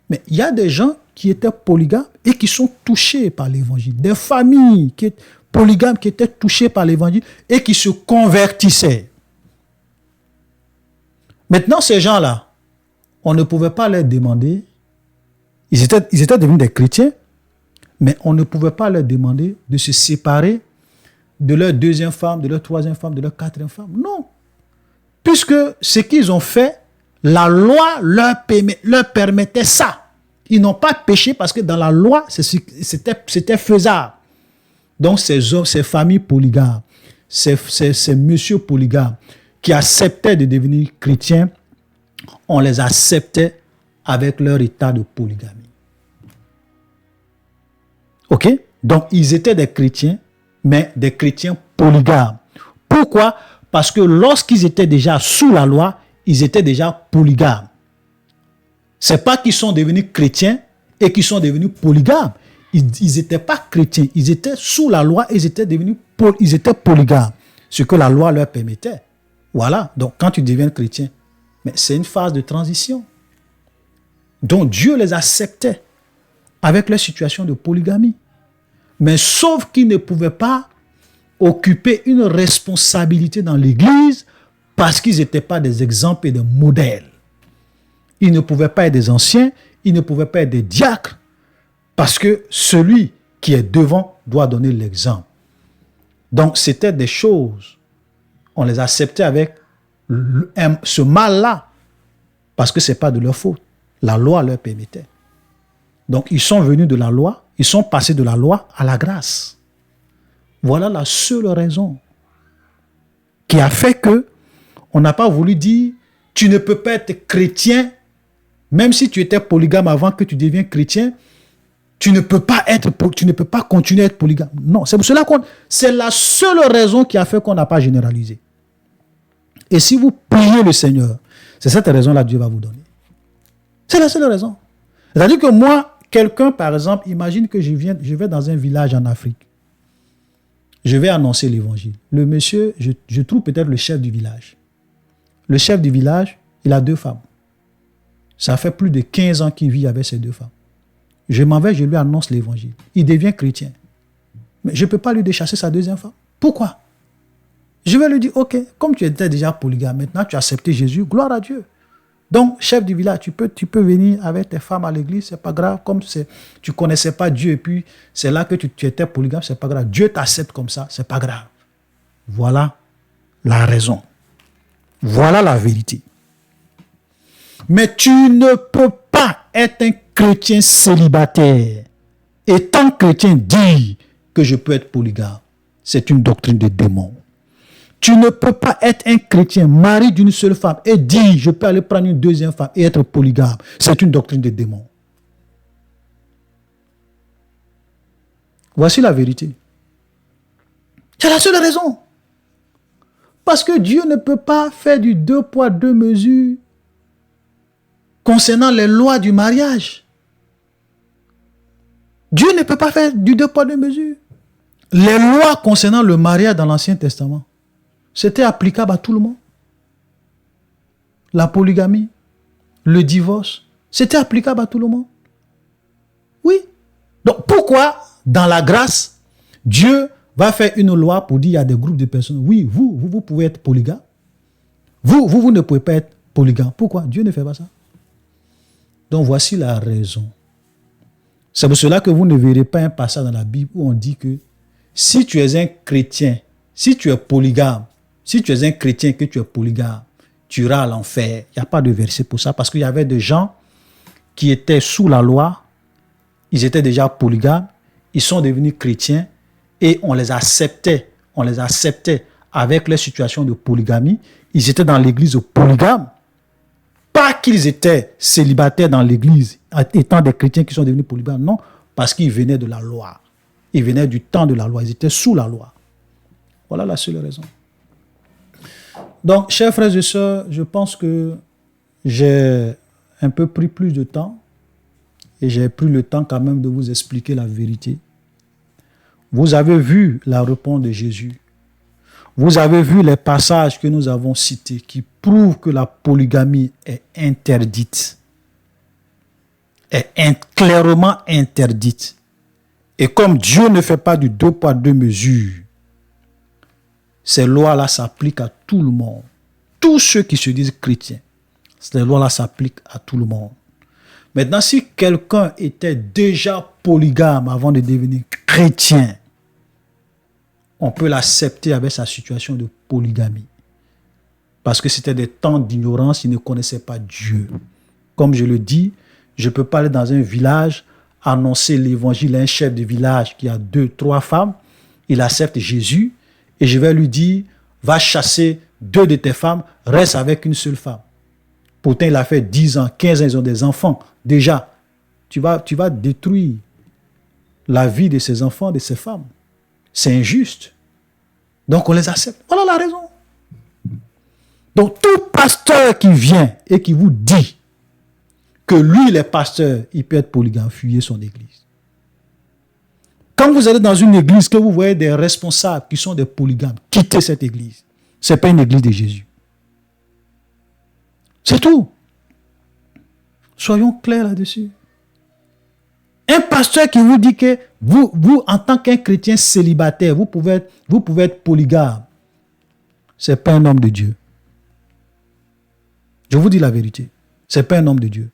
mais il y a des gens qui étaient polygames et qui sont touchés par l'évangile. Des familles polygames qui étaient touchées par l'évangile et qui se convertissaient. Maintenant, ces gens-là, on ne pouvait pas leur demander, ils étaient devenus des chrétiens, mais on ne pouvait pas leur demander de se séparer de leur 2e femme, de leur 3e femme, de leur 4e femme. Non. Puisque ce qu'ils ont fait, la loi leur permettait ça. Ils n'ont pas péché parce que dans la loi, c'était faisable. Donc ces hommes, ces familles polygames, ces messieurs polygames qui acceptaient de devenir chrétiens, on les acceptait avec leur état de polygamie. OK? Donc ils étaient des chrétiens, mais des chrétiens polygames. Pourquoi? Parce que lorsqu'ils étaient déjà sous la loi, ils étaient déjà polygames. Ce n'est pas qu'ils sont devenus chrétiens et qu'ils sont devenus polygames. Ils n'étaient pas chrétiens, ils étaient sous la loi et ils étaient polygames. Ce que la loi leur permettait. Voilà, donc quand tu deviens chrétien, mais c'est une phase de transition. Donc Dieu les acceptait avec leur situation de polygamie. Mais sauf qu'ils ne pouvaient pas occuper une responsabilité dans l'Église parce qu'ils n'étaient pas des exemples et des modèles. Ils ne pouvaient pas être des anciens, ils ne pouvaient pas être des diacres parce que celui qui est devant doit donner l'exemple. Donc c'était des choses, on les acceptait avec ce mal-là parce que ce n'est pas de leur faute. La loi leur permettait. Donc ils sont venus de la loi, ils sont passés de la loi à la grâce. Voilà la seule raison qui a fait que on n'a pas voulu dire tu ne peux pas être chrétien, même si tu étais polygame avant que tu deviennes chrétien, Tu ne peux pas continuer à être polygame. Non, c'est pour cela c'est la seule raison qui a fait qu'on n'a pas généralisé. Et si vous priez le Seigneur, c'est cette raison-là que Dieu va vous donner. C'est la seule raison. C'est-à-dire que moi, quelqu'un, par exemple, imagine que je vais dans un village en Afrique. Je vais annoncer l'évangile. Le monsieur, je trouve peut-être le chef du village. Le chef du village, il a 2 femmes. Ça fait plus de 15 ans qu'il vit avec ces 2 femmes. Je m'en vais, je lui annonce l'évangile. Il devient chrétien. Mais je ne peux pas lui déchasser sa 2e femme. Pourquoi? Je vais lui dire, ok, comme tu étais déjà polygame, maintenant tu as accepté Jésus, gloire à Dieu. Donc, chef du village, tu peux venir avec tes femmes à l'église, c'est pas grave. Comme tu connaissais pas Dieu et puis c'est là que tu étais polygame, c'est pas grave. Dieu t'accepte comme ça, c'est pas grave. Voilà la raison. Voilà la vérité. Mais tu ne peux pas être un chrétien célibataire et tant chrétien dire que je peux être polygame. C'est une doctrine de démon. Tu ne peux pas être un chrétien mari d'une seule femme et dire je peux aller prendre une 2e femme et être polygame. C'est une doctrine de démon. Voici la vérité. C'est la seule raison. Parce que Dieu ne peut pas faire du 2 poids 2 mesures concernant les lois du mariage. Dieu ne peut pas faire du 2 poids 2 mesures. Les lois concernant le mariage dans l'Ancien Testament, c'était applicable à tout le monde. La polygamie, le divorce, c'était applicable à tout le monde. Oui. Donc pourquoi, dans la grâce, Dieu va faire une loi pour dire il y a des groupes de personnes, oui, vous pouvez être polygame. Vous ne pouvez pas être polygame. Pourquoi? Dieu ne fait pas ça. Donc voici la raison. C'est pour cela que vous ne verrez pas un passage dans la Bible où on dit que si tu es un chrétien, si tu es polygame, si tu es un chrétien que tu es polygame, tu iras à l'enfer. Il n'y a pas de verset pour ça parce qu'il y avait des gens qui étaient sous la loi, ils étaient déjà polygames, ils sont devenus chrétiens et on les acceptait avec les situations de polygamie. Ils étaient dans l'église polygame. Pas qu'ils étaient célibataires dans l'église, étant des chrétiens qui sont devenus polygames, non, parce qu'ils venaient de la loi. Ils venaient du temps de la loi, ils étaient sous la loi. Voilà la seule raison. Donc, chers frères et sœurs, je pense que j'ai un peu pris plus de temps et j'ai pris le temps quand même de vous expliquer la vérité. Vous avez vu la réponse de Jésus. Vous avez vu les passages que nous avons cités qui prouvent que la polygamie est interdite. Est clairement interdite. Et comme Dieu ne fait pas du 2 poids 2 mesures, ces lois-là s'appliquent à tout le monde. Tous ceux qui se disent chrétiens, ces lois-là s'appliquent à tout le monde. Maintenant, si quelqu'un était déjà polygame avant de devenir chrétien, on peut l'accepter avec sa situation de polygamie. Parce que c'était des temps d'ignorance, il ne connaissait pas Dieu. Comme je le dis, je ne peux pas aller dans un village, annoncer l'évangile à un chef de village qui a 2, 3 femmes, il accepte Jésus, et je vais lui dire, va chasser 2 de tes femmes, reste avec une seule femme. Pourtant, il a fait 10 ans, 15 ans, ils ont des enfants. Déjà, tu vas détruire la vie de ces enfants, de ces femmes. C'est injuste. Donc, on les accepte. Voilà la raison. Donc, tout pasteur qui vient et qui vous dit que lui, il est pasteur, il peut être polygame, fuyez son église. Quand vous allez dans une église, que vous voyez des responsables qui sont des polygames, quittez cette église. Ce n'est pas une église de Jésus. C'est tout. Soyons clairs là-dessus. Un pasteur qui vous dit que vous en tant qu'un chrétien célibataire, vous pouvez être polygame. Ce n'est pas un homme de Dieu. Je vous dis la vérité. Ce n'est pas un homme de Dieu.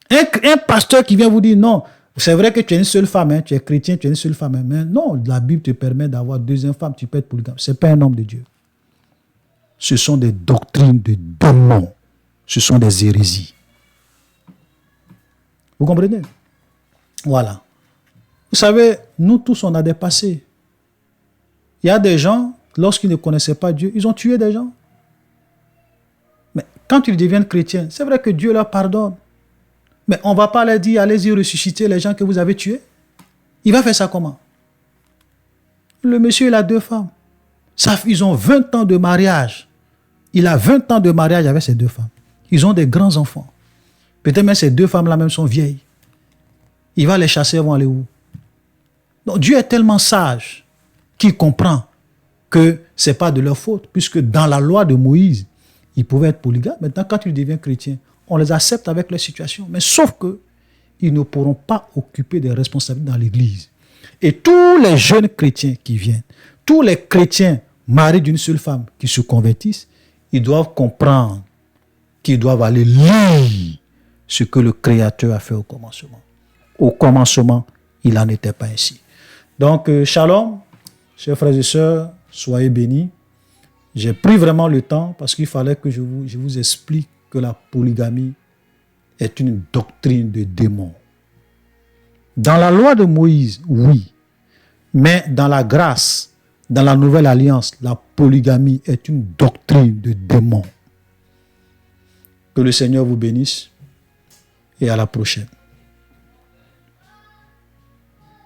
Un pasteur qui vient vous dire non, c'est vrai que tu es une seule femme, hein, tu es chrétien, tu es une seule femme, hein, mais non, la Bible te permet d'avoir 2e femme, tu peux être polygame. Ce n'est pas un homme de Dieu. Ce sont des doctrines de démons. Ce sont des hérésies. Vous comprenez? Voilà. Vous savez, nous tous, on a des passés. Il y a des gens, lorsqu'ils ne connaissaient pas Dieu, ils ont tué des gens. Mais quand ils deviennent chrétiens, c'est vrai que Dieu leur pardonne. Mais on ne va pas leur dire, allez-y ressusciter les gens que vous avez tués. Il va faire ça comment? Le monsieur, il a 2 femmes. Ils ont 20 ans de mariage. Il a 20 ans de mariage avec ces 2 femmes. Ils ont des grands enfants. Peut-être même ces 2 femmes-là même sont vieilles. Il va les chasser, elles vont aller où? Donc Dieu est tellement sage qu'il comprend que ce n'est pas de leur faute, puisque dans la loi de Moïse, ils pouvaient être polygames. Maintenant, quand ils deviennent chrétiens, on les accepte avec leur situation. Mais sauf que ils ne pourront pas occuper des responsabilités dans l'Église. Et tous les jeunes chrétiens qui viennent, tous les chrétiens mariés d'une seule femme qui se convertissent, ils doivent comprendre qu'ils doivent aller lire ce que le Créateur a fait au commencement. Au commencement, il n'en était pas ainsi. Donc, shalom, chers frères et sœurs, soyez bénis. J'ai pris vraiment le temps parce qu'il fallait que je vous explique que la polygamie est une doctrine de démon. Dans la loi de Moïse, oui. Mais dans la grâce, dans la nouvelle alliance, la polygamie est une doctrine de démon. Que le Seigneur vous bénisse et à la prochaine.